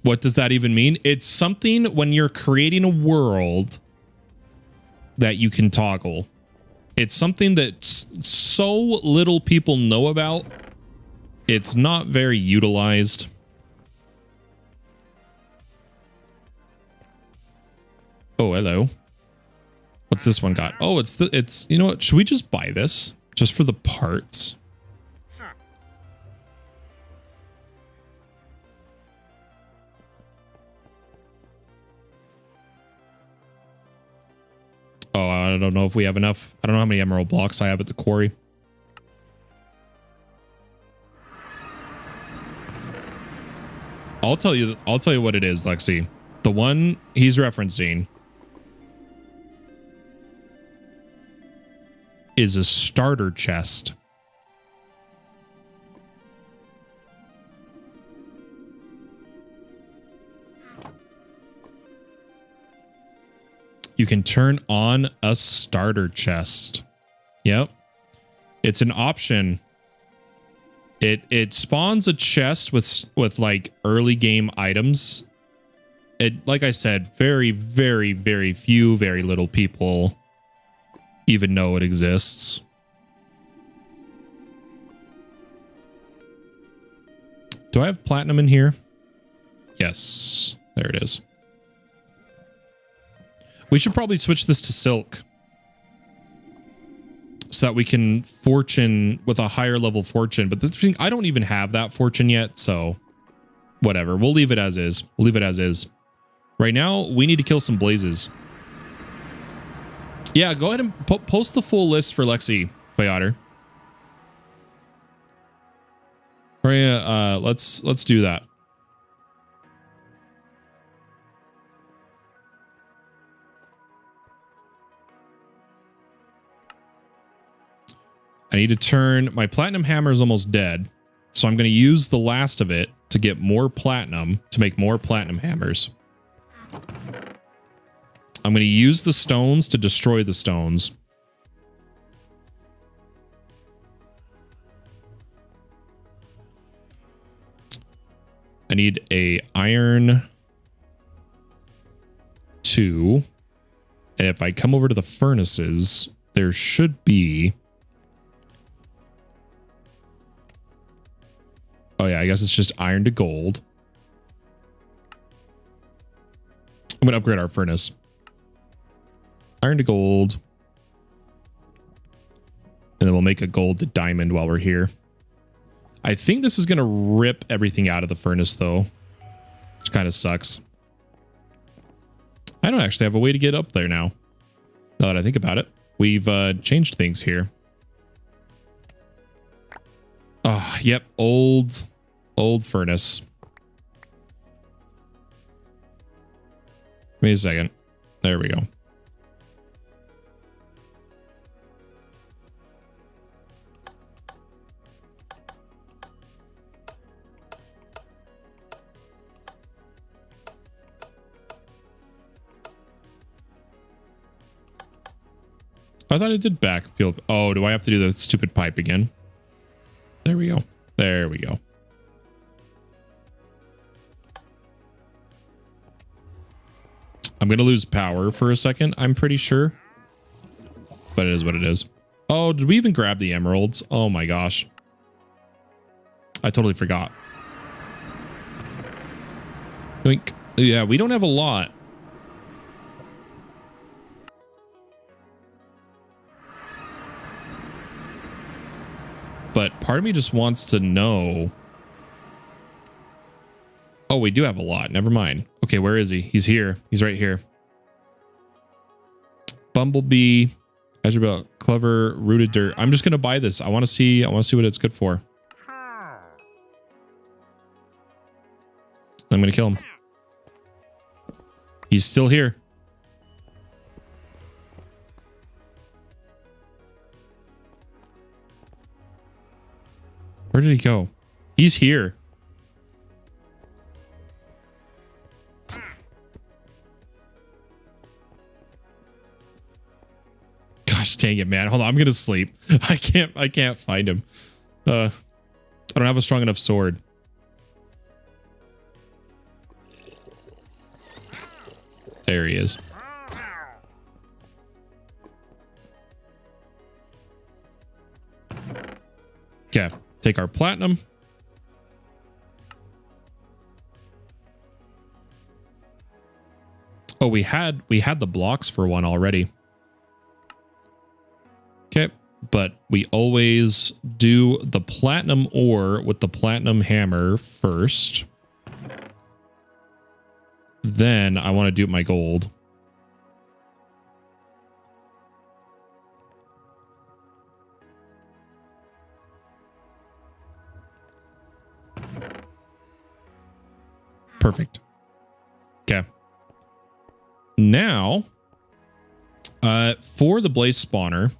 [SPEAKER 1] What does that even mean? It's something when you're creating a world that you can toggle. It's something that so little people know about. It's not very utilized. Oh, hello. What's this one got? Oh, it's you know what? Should we just buy this just for the parts? Oh, I don't know if we have enough. I don't know how many emerald blocks I have at the quarry. I'll tell you what it is, Lexi. The one he's referencing is a starter chest. You can turn on a starter chest. Yep. It's an option. It spawns a chest with like early game items. It, like I said, very, very, very few, very little people even know it exists. Do I have platinum in here? Yes, there it is. We should probably switch this to silk so that we can fortune with a higher level fortune. But the thing, I don't even have that fortune yet, so whatever. We'll leave it as is. We'll leave it as is. Right now, we need to kill some blazes. Yeah, go ahead and post the full list for Lexi, Fayotter. All right, let's do that. I need to turn... My platinum hammer is almost dead. So I'm going to use the last of it to get more platinum, to make more platinum hammers. I'm going to use the stones to destroy the stones. I need a iron 2. And if I come over to the furnaces, there should be... Oh yeah, I guess it's just iron to gold. I'm going to upgrade our furnace. Iron to gold. And then we'll make a gold to diamond while we're here. I think this is going to rip everything out of the furnace though, which kind of sucks. I don't actually have a way to get up there now. Now that I think about it, we've changed things here. Oh, yep. Old furnace. Wait a second. There we go. I thought it did backfill. Oh, do I have to do the stupid pipe again? There we go. There we go. I'm going to lose power for a second, I'm pretty sure. But it is what it is. Oh, did we even grab the emeralds? Oh my gosh. I totally forgot. Like, yeah, we don't have a lot. But part of me just wants to know. Oh, we do have a lot. Never mind. Okay, where is he? He's here. He's right here. Bumblebee, Azure Belt, Clever, Rooted Dirt. I'm just gonna buy this. I want to see what it's good for. I'm gonna kill him. He's still here. Where did he go? He's here. Gosh dang it, man. Hold on, I'm gonna sleep. I can't find him. I don't have a strong enough sword. There he is. Okay, take our platinum. Oh, we had the blocks for one already. Okay, but we always do the platinum ore with the platinum hammer first. Then I want to do my gold. Perfect. Okay. Now, for the blaze spawner,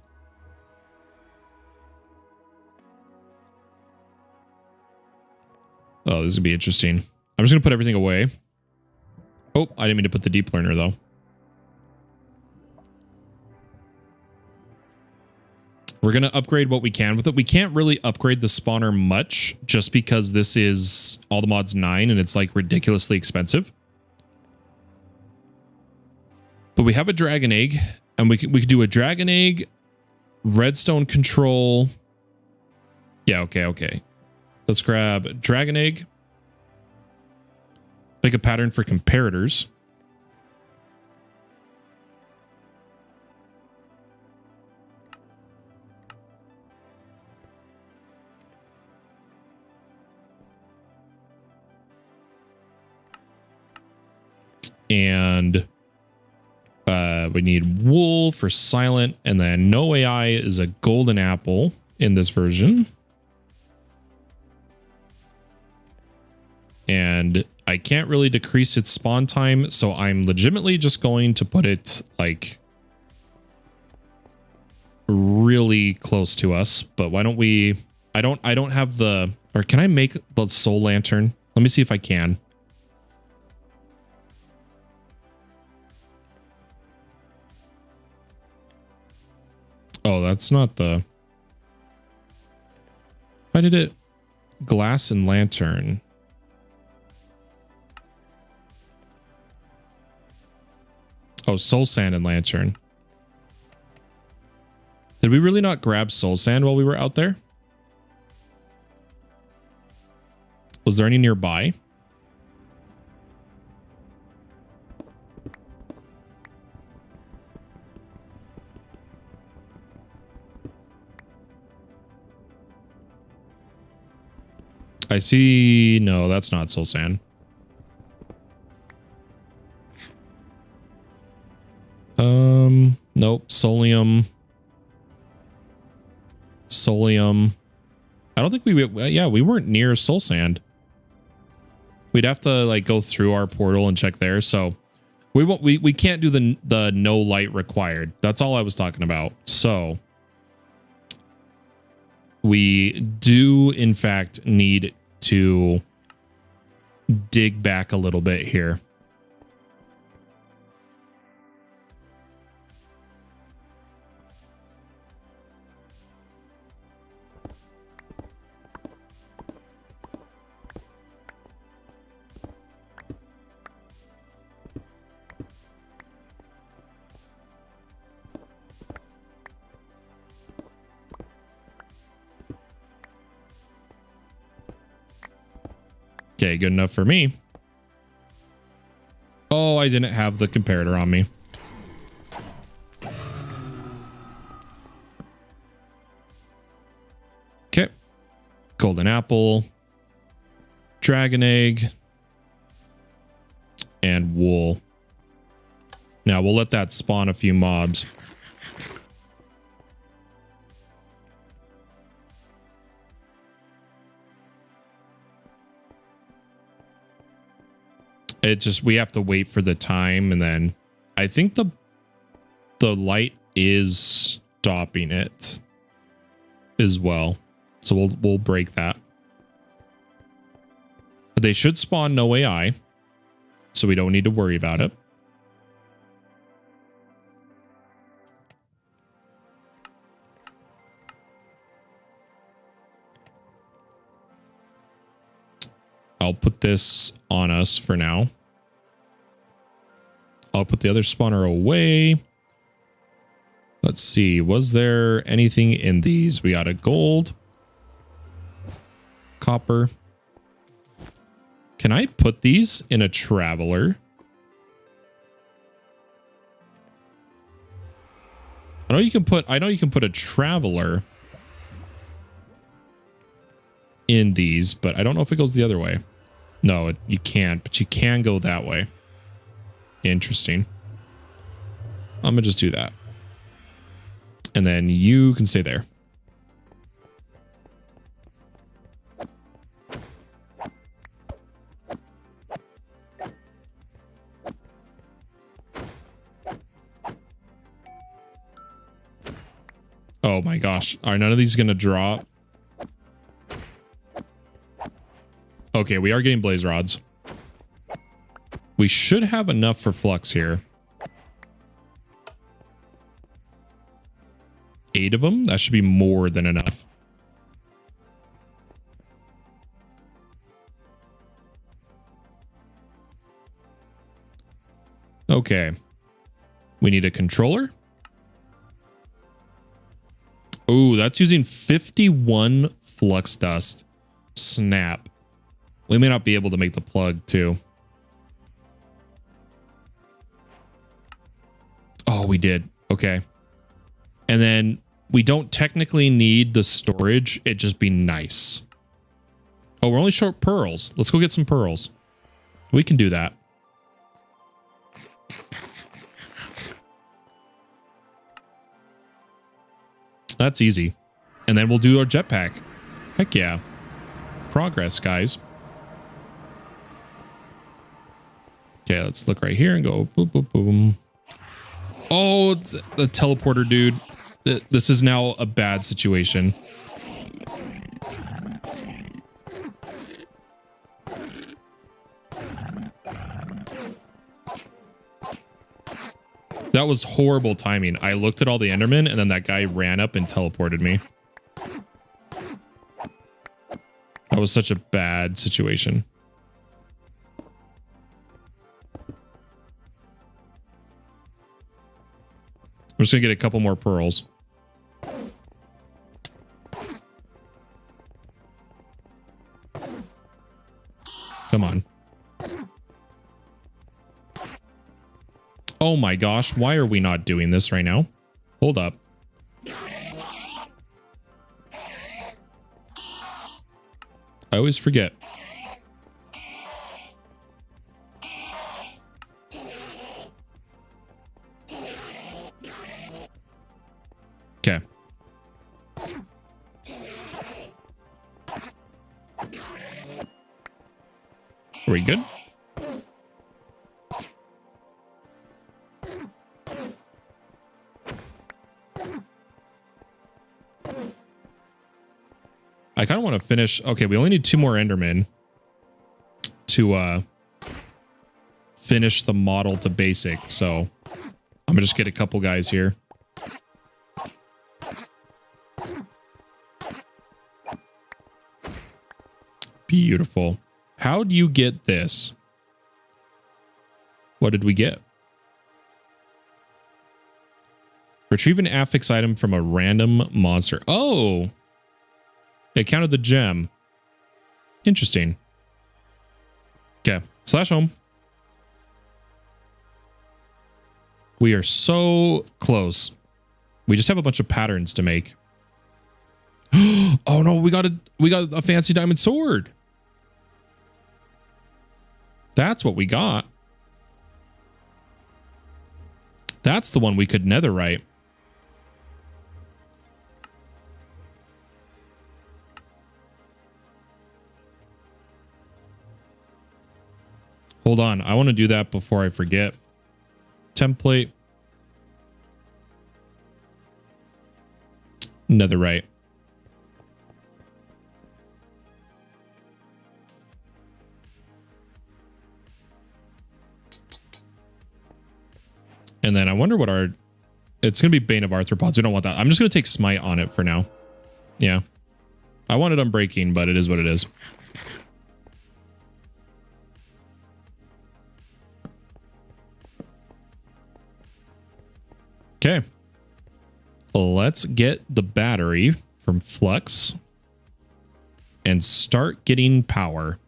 [SPEAKER 1] oh, this is gonna be interesting. I'm just gonna put everything away. Oh, I didn't mean to put the deep learner though. We're gonna upgrade what we can with it. We can't really upgrade the spawner much just because this is all the mods 9 and it's like ridiculously expensive. But we have a dragon egg, and we could do a dragon egg, redstone control. Yeah, okay. Let's grab dragon egg. Make a pattern for comparators. And we need wool for silent, and then no AI is a golden apple in this version. And I can't really decrease its spawn time, so I'm legitimately just going to put it like really close to us. But why don't we? I don't have the, or can I make the soul lantern? Let me see if I can. Oh, that's not the. Why did it? Glass and lantern. Oh, soul sand and lantern. Did we really not grab soul sand while we were out there? Was there any nearby? I see. No, that's not soul sand. Nope. Solium. I don't think we, yeah, we weren't near soul sand. We'd have to like go through our portal and check there. So we can't do the no light required. That's all I was talking about. So we do in fact need to dig back a little bit here. Okay, good enough for me. Oh, I didn't have the comparator on me. Okay. Golden apple. Dragon egg. And wool. Now we'll let that spawn a few mobs. It just, we have to wait for the time, and then I think the light is stopping it as well. So we'll break that. But they should spawn no AI, so we don't need to worry about it. I'll put this on us for now. I'll put the other spawner away. Let's see. Was there anything in these? We got a gold. Copper. Can I put these in a traveler? I know you can put a traveler in these, but I don't know if it goes the other way. No, you can't, but you can go that way. Interesting. I'm gonna just do that. And then you can stay there. Oh my gosh. Are none of these going to drop? Okay, we are getting blaze rods. We should have enough for flux here. 8 of them? That should be more than enough. Okay. We need a controller. Oh, that's using 51 flux dust. Snap. We may not be able to make the plug too. Oh, we did. Okay. And then we don't technically need the storage. It'd just be nice. Oh, we're only short pearls. Let's go get some pearls. We can do that. That's easy. And then we'll do our jetpack. Heck yeah. Progress, guys. Okay, let's look right here and go boom, boom, boom. Oh, the teleporter, dude. This is now a bad situation. That was horrible timing. I looked at all the Endermen and then that guy ran up and teleported me. That was such a bad situation. I'm just gonna get a couple more pearls. Come on. Oh my gosh, why are we not doing this right now? Hold up. I always forget. Okay. Are we good? I kind of want to finish. Okay, we only need 2 more Endermen to finish the model to basic. So I'm gonna just get a couple guys here. Beautiful. How do you get this? What did we get? Retrieve an affix item from a random monster. Oh! It counted the gem. Interesting. Okay. Slash home. We are so close. We just have a bunch of patterns to make. Oh no, we got a fancy diamond sword. That's what we got. That's the one we could netherite. Hold on. I want to do that before I forget. Template. Netherite. And then I wonder what our... It's going to be Bane of Arthropods. We don't want that. I'm just going to take Smite on it for now. Yeah. I wanted Unbreaking, but it is what it is. Okay. Let's get the battery from Flux and start getting power.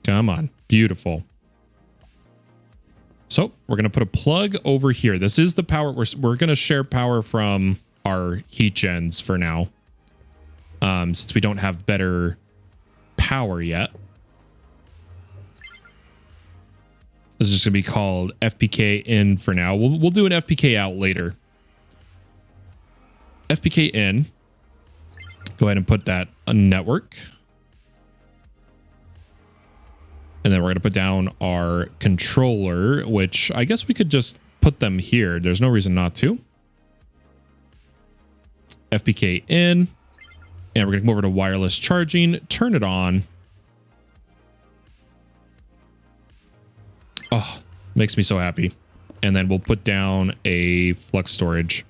[SPEAKER 1] Come on. Beautiful. So we're going to put a plug over here. This is the power. We're going to share power from our heat gens for now. Since we don't have better power yet. This is just going to be called FPK in for now. We'll do an FPK out later. FPK in. Go ahead and put that on network. And then we're going to put down our controller, which I guess we could just put them here. There's no reason not to. FPK in. And we're going to come over to wireless charging. Turn it on. Oh, makes me so happy. And then we'll put down a flux storage.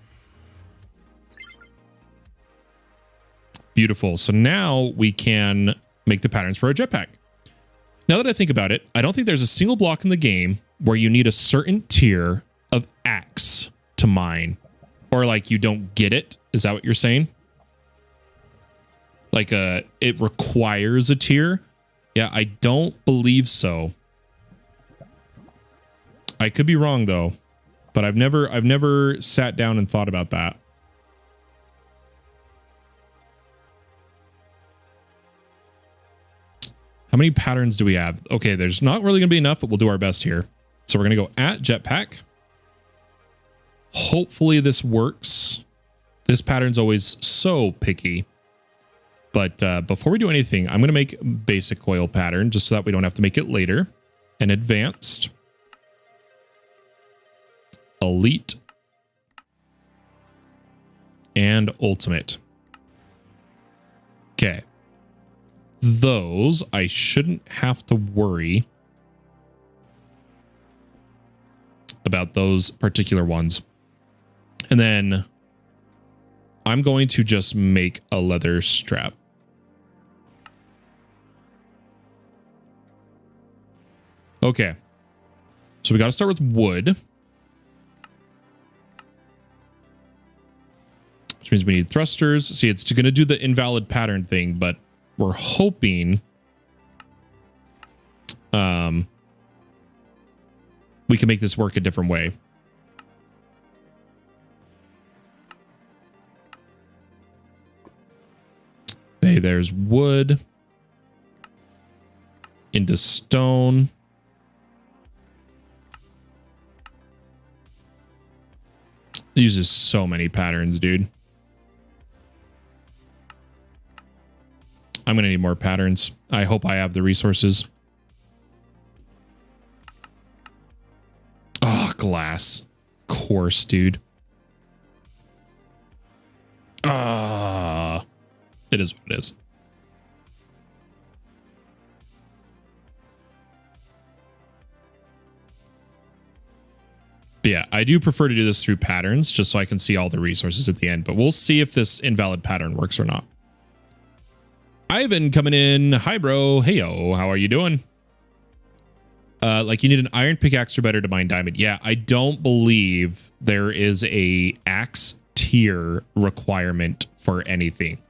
[SPEAKER 1] Beautiful. So now we can make the patterns for our jetpack. Now that I think about it, I don't think there's a single block in the game where you need a certain tier of axe to mine. Or like you don't get it. Is that what you're saying? Like it requires a tier? Yeah, I don't believe so. I could be wrong though, but I've never sat down and thought about that. How many patterns do we have? Okay, there's not really gonna be enough, but we'll do our best here. So we're gonna go at jetpack. Hopefully this works. This pattern's always so picky. But before we do anything, I'm gonna make basic coil pattern just so that we don't have to make it later. And advanced. Elite. And ultimate. Okay. Those I shouldn't have to worry about those particular ones. And then I'm going to just make a leather strap. Okay. So we got to start with wood. Which means we need thrusters. See, it's going to do the invalid pattern thing, but we're hoping we can make this work a different way. Hey, there's wood into stone. It uses so many patterns, dude. I'm going to need more patterns. I hope I have the resources. Oh, glass. Of course, dude. It is what it is. But yeah, I do prefer to do this through patterns just so I can see all the resources at the end. But we'll see if this invalid pattern works or not. Ivan coming in. Hi, bro. Heyo. How are you doing? Like you need an iron pickaxe or better to mine diamond. Yeah, I don't believe there is a axe tier requirement for anything.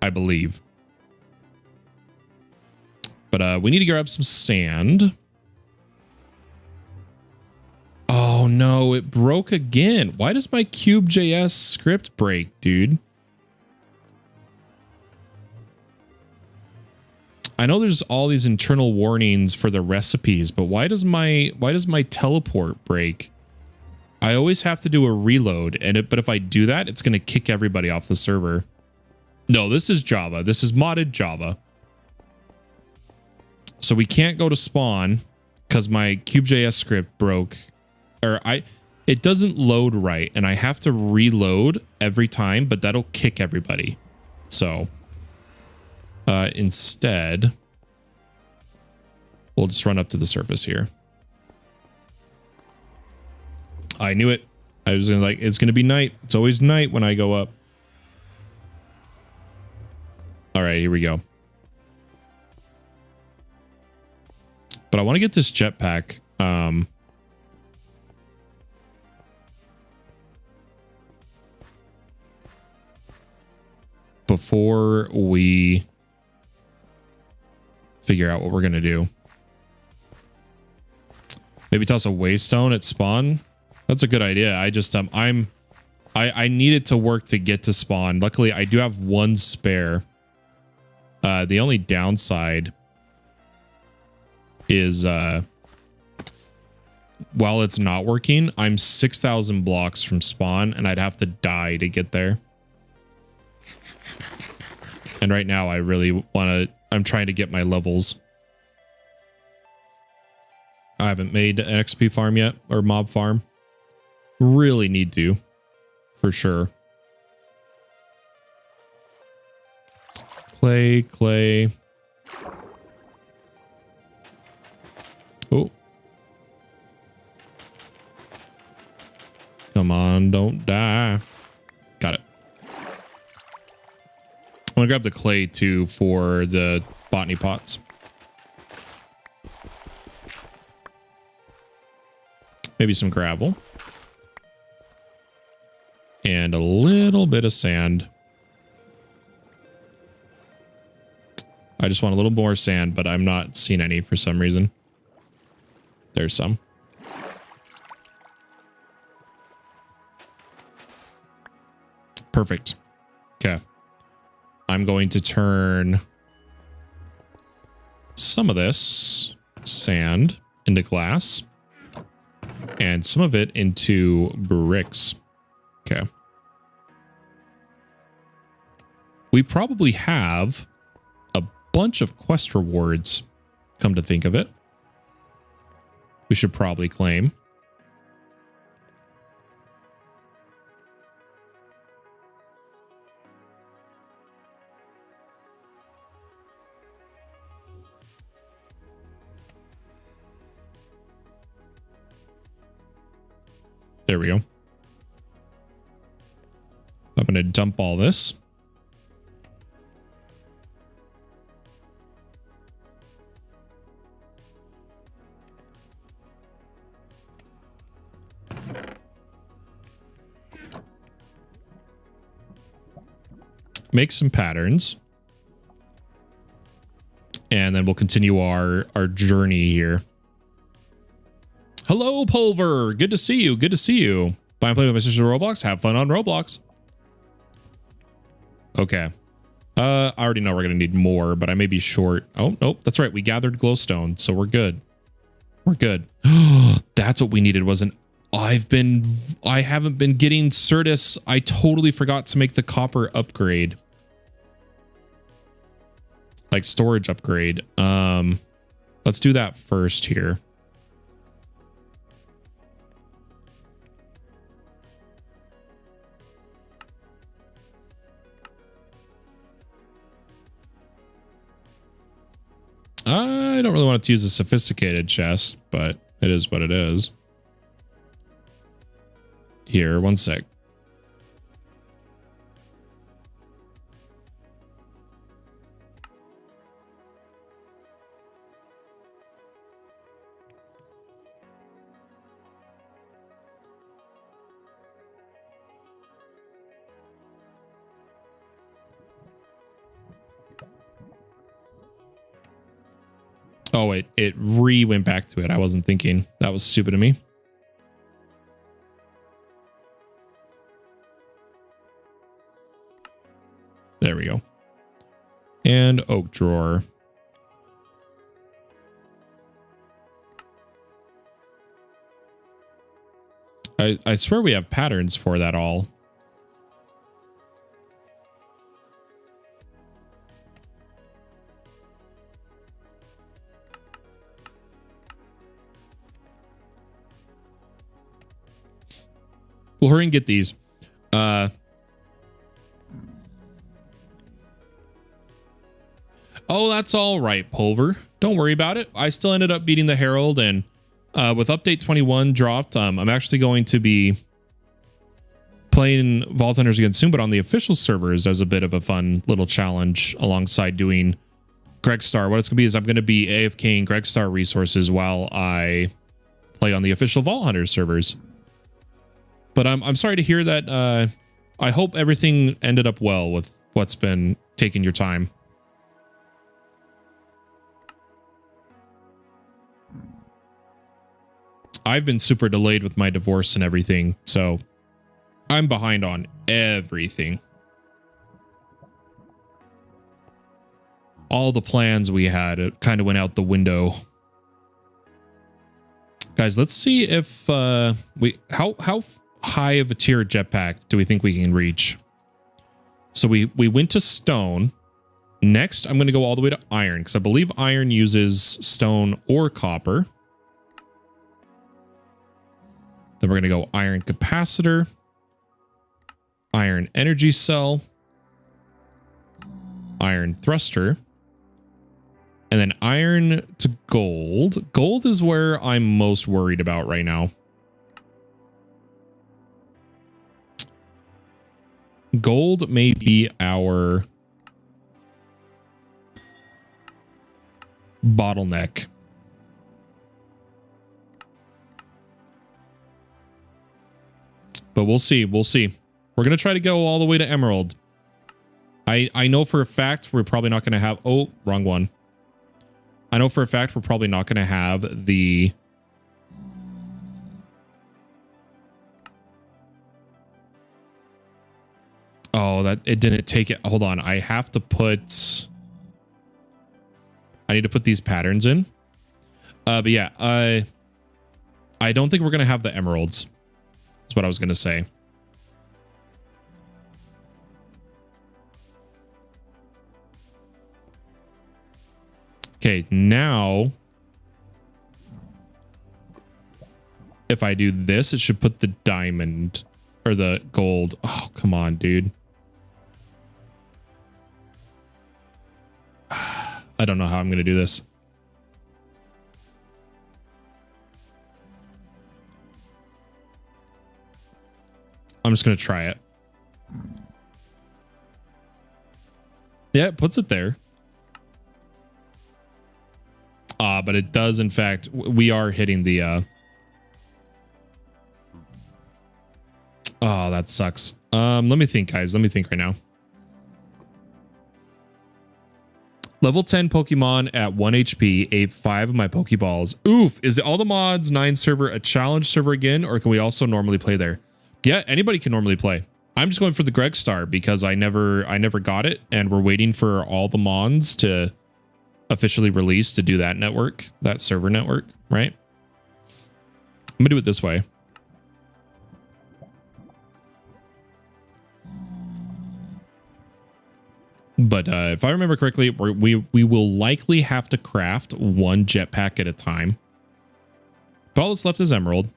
[SPEAKER 1] I believe. But we need to grab some sand. Oh no, it broke again. Why does my Cube.js script break, dude? I know there's all these internal warnings for the recipes, but why does my teleport break? I always have to do a reload, but if I do that, it's going to kick everybody off the server. No, this is Java. This is modded Java. So we can't go to spawn because my Cube.js script broke. Or it doesn't load right, and I have to reload every time, but that'll kick everybody. So instead, we'll just run up to the surface here. I knew it. I was gonna it's gonna be night. It's always night when I go up. All right. right, here we go. But I want to get this jetpack. Before we figure out what we're going to do. Maybe toss a waystone at spawn. That's a good idea. I just I need it to work to get to spawn. Luckily, I do have one spare. The only downside is while it's not working, I'm 6,000 blocks from spawn and I'd have to die to get there. And right now I really want to, I'm trying to get my levels. I haven't made an XP farm yet, or mob farm. Really need to, for sure. Clay. Oh. Come on, don't die. Got it. I'm gonna grab the clay too for the botany pots. Maybe some gravel. And a little bit of sand. I just want a little more sand, but I'm not seeing any for some reason. There's some. Perfect. Okay. I'm going to turn some of this sand into glass and some of it into bricks. Okay. We probably have a bunch of quest rewards, come to think of it. We should probably claim. There we go. I'm going to dump all this. Make some patterns. And then we'll continue our journey here. Hello, Pulver. Good to see you. Good to see you. Buy and play with my sister Roblox. Have fun on Roblox. Okay. I already know we're going to need more, but I may be short. Oh, nope. That's right. We gathered glowstone, so we're good. We're good. That's what we needed, wasn't I haven't been getting Certus. I totally forgot to make the copper upgrade. Like storage upgrade. Let's do that first here. I don't really want to use a sophisticated chest, but it is what it is. Here, one sec. Oh, it went back to it. I wasn't thinking. That was stupid of me. There we go. And oak drawer. I swear we have patterns for that all. We'll hurry and get these. Oh, that's all right, Pulver. Don't worry about it. I still ended up beating the Herald, and with update 21 dropped, I'm actually going to be playing Vault Hunters again soon, but on the official servers as a bit of a fun little challenge alongside doing GregStar. What it's going to be is I'm going to be AFKing GregStar resources while I play on the official Vault Hunters servers. But I'm sorry to hear that. I hope everything ended up well with what's been taking your time. I've been super delayed with my divorce and everything, so I'm behind on everything. All the plans we had, it kind of went out the window. Guys, let's see if how high of a tier jetpack do we think we can reach? So we went to stone. Next, I'm going to go all the way to iron because I believe iron uses stone or copper. Then we're going to go iron capacitor, iron energy cell, iron thruster, and then iron to gold. Gold is where I'm most worried about right now. Gold may be our bottleneck. But we'll see. We'll see. We're going to try to go all the way to Emerald. I know for a fact we're probably not going to have... Oh, wrong one. I know for a fact we're probably not going to have the... Oh, that it didn't take it. Hold on. I have to put... I need to put these patterns in. But yeah, I don't think we're going to have the emeralds. That's what I was going to say. Okay, now if I do this, it should put the diamond or the gold. Oh, come on, dude. I don't know how I'm going to do this. I'm just going to try it. Yeah, it puts it there. But it does, in fact, we are hitting the... Oh, that sucks. Let me think, guys. Let me think right now. Level 10 Pokemon at 1 HP ate 5 of my Pokeballs. Oof. Is the All the Mods 9 server a challenge server again, or can we also normally play there? Yeah, anybody can normally play. I'm just going for the GregStar because I never got it, and we're waiting for all the mods to officially release to do that network, that server network, right? I'm gonna do it this way. But if I remember correctly, we will likely have to craft 1 jetpack at a time. But all that's left is emerald.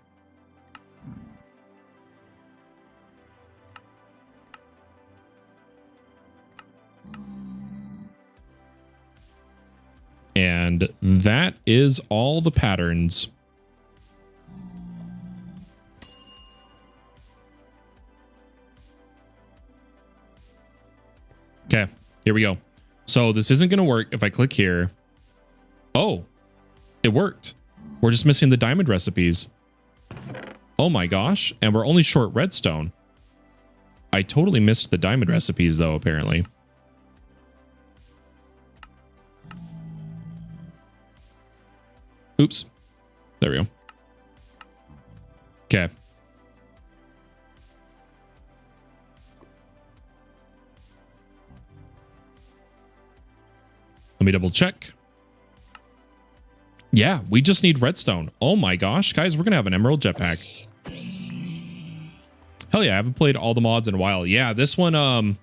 [SPEAKER 1] And that is all the patterns. Okay, here we go. So this isn't going to work if I click here. Oh, it worked. We're just missing the diamond recipes. Oh my gosh. And we're only short redstone. I totally missed the diamond recipes though, apparently. Oops. There we go. Okay. Let me double check. Yeah, we just need redstone. Oh my gosh, guys, we're going to have an emerald jetpack. Hell yeah, I haven't played all the mods in a while. Yeah, this one,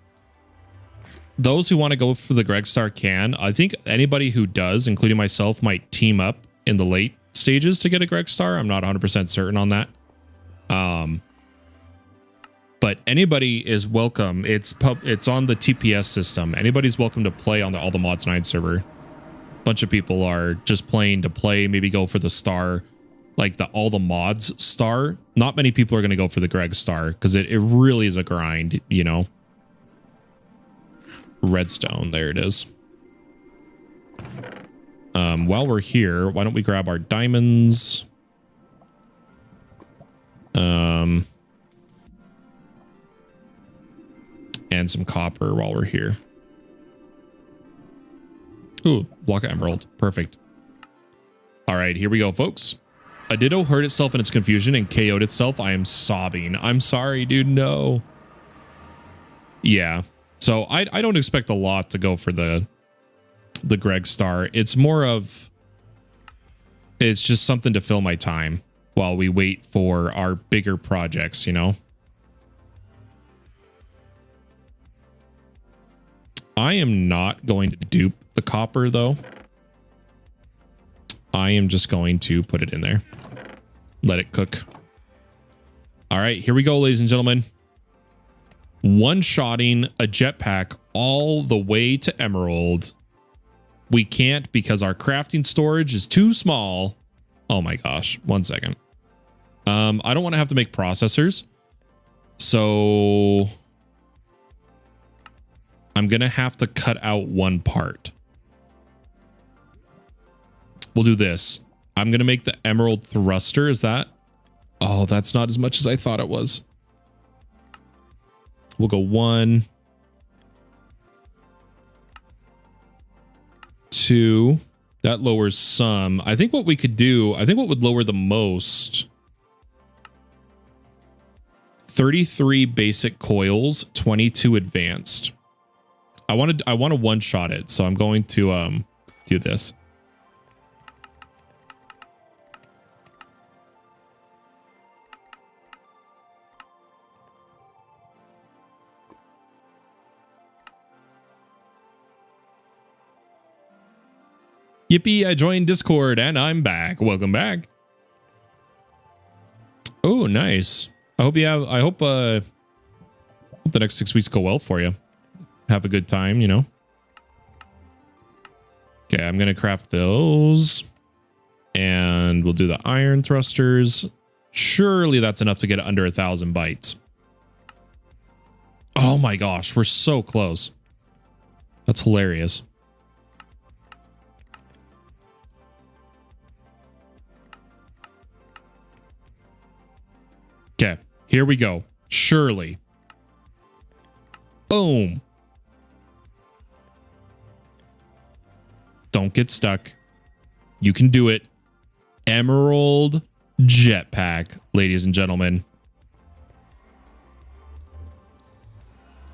[SPEAKER 1] those who want to go for the GregStar can. I think anybody who does, including myself, might team up in the late stages to get a GregStar. I'm not 100% certain on that. But anybody is welcome. It's on the TPS system. Anybody's welcome to play on the All the Mods 9 server. A bunch of people are just playing to play, maybe go for the star. like all the mods star, not many people are going to go for the GregStar because it really is a grind, you know. Redstone, there it is. While we're here, why don't we grab our diamonds? And some copper while we're here. Ooh, block of emerald. Perfect. All right, here we go, folks. A ditto hurt itself in its confusion and KO'd itself. I am sobbing. I'm sorry, dude. No. Yeah. So I don't expect a lot to go for the GregStar. It's more of, it's just something to fill my time while we wait for our bigger projects, you know? I am not going to dupe the copper, though. I am just going to put it in there. Let it cook. All right, here we go, ladies and gentlemen. One-shotting a jetpack all the way to emerald. We can't because our crafting storage is too small. Oh my gosh, 1 second. I don't want to have to make processors. So I'm going to have to cut out one part. We'll do this. I'm going to make the emerald thruster. Is that? Oh, that's not as much as I thought it was. We'll go 1, 2. That lowers some. I think what we could do, I think what would lower the most, 33 basic coils, 22 advanced. I want to one-shot it, so I'm going to do this. Yippee, I joined Discord and I'm back. Welcome back. Oh, nice. I hope hope the next 6 weeks go well for you. Have a good time, you know. Okay, I'm going to craft those. And we'll do the iron thrusters. Surely that's enough to get under 1,000 bytes. Oh my gosh, we're so close. That's hilarious. Okay, here we go. Surely. Boom. Don't get stuck. You can do it. Emerald jetpack, ladies and gentlemen.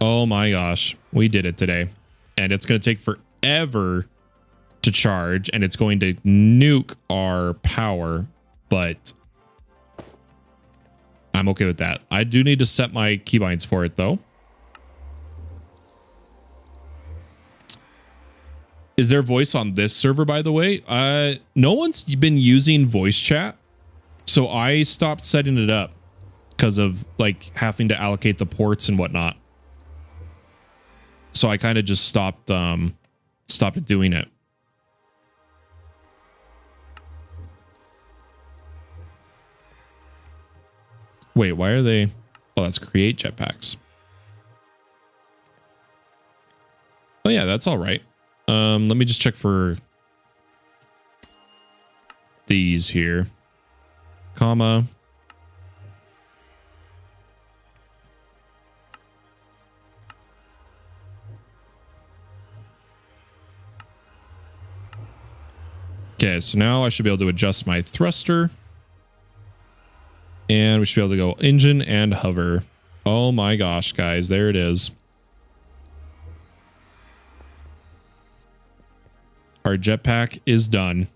[SPEAKER 1] Oh my gosh. We did it today. And it's going to take forever to charge. And it's going to nuke our power. But I'm okay with that. I do need to set my keybinds for it, though. Is there voice on this server, by the way? No one's been using voice chat, so I stopped setting it up because of like having to allocate the ports and whatnot. So I kind of just stopped doing it. Wait, why are they? Oh, that's create jetpacks. Oh yeah, that's all right. Let me just check for these here. Comma. Okay, so now I should be able to adjust my thruster. And we should be able to go engine and hover. Oh my gosh, guys, there it is. Our jetpack is done.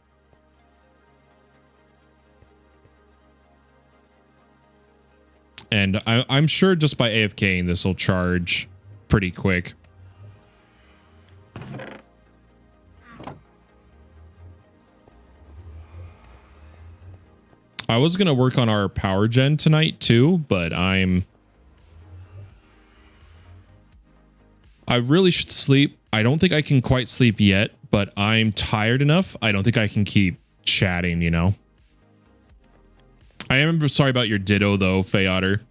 [SPEAKER 1] And I'm sure just by AFKing, this will charge pretty quick. I was going to work on our power gen tonight too, but I really should sleep. I don't think I can quite sleep yet, but I'm tired enough. I don't think I can keep chatting, you know? I am sorry about your ditto though, Fey Otter.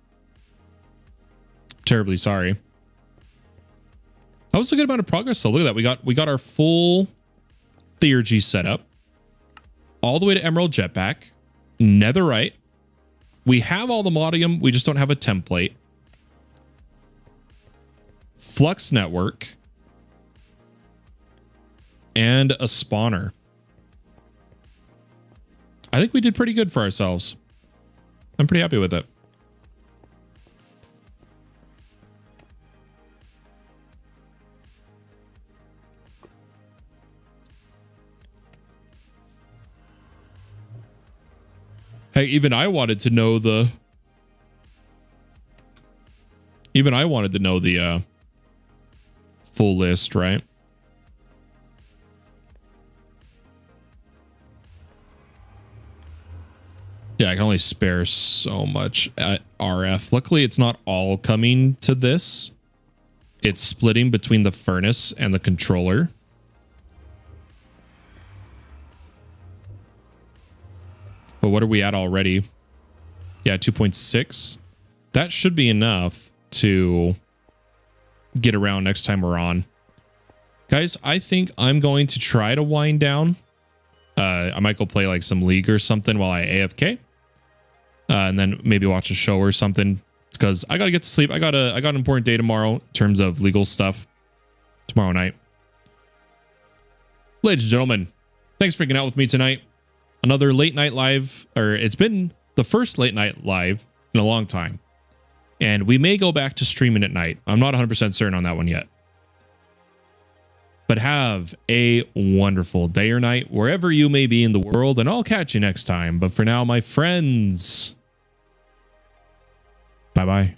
[SPEAKER 1] Terribly sorry. That was a good amount of progress though. Look at that. We got our full theurgy setup. All the way to Emerald Jetpack. Netherite. We have all the Modium. We just don't have a template. Flux Network. And a spawner. I think we did pretty good for ourselves. I'm pretty happy with it. Hey, even I wanted to know the full list, right? Yeah, I can only spare so much at RF. Luckily, it's not all coming to this. It's splitting between the furnace and the controller. But what are we at already? Yeah, 2.6. That should be enough to get around next time we're on. Guys, I think I'm going to try to wind down. I might go play like some League or something while I AFK. And then maybe watch a show or something. Because I got to get to sleep. I got an important day tomorrow in terms of legal stuff. Tomorrow night. Ladies and gentlemen, thanks for hanging out with me tonight. Another late night live, or it's been the first late night live in a long time. And we may go back to streaming at night. I'm not 100% certain on that one yet. But have a wonderful day or night wherever you may be in the world, and I'll catch you next time. But for now, my friends, bye-bye.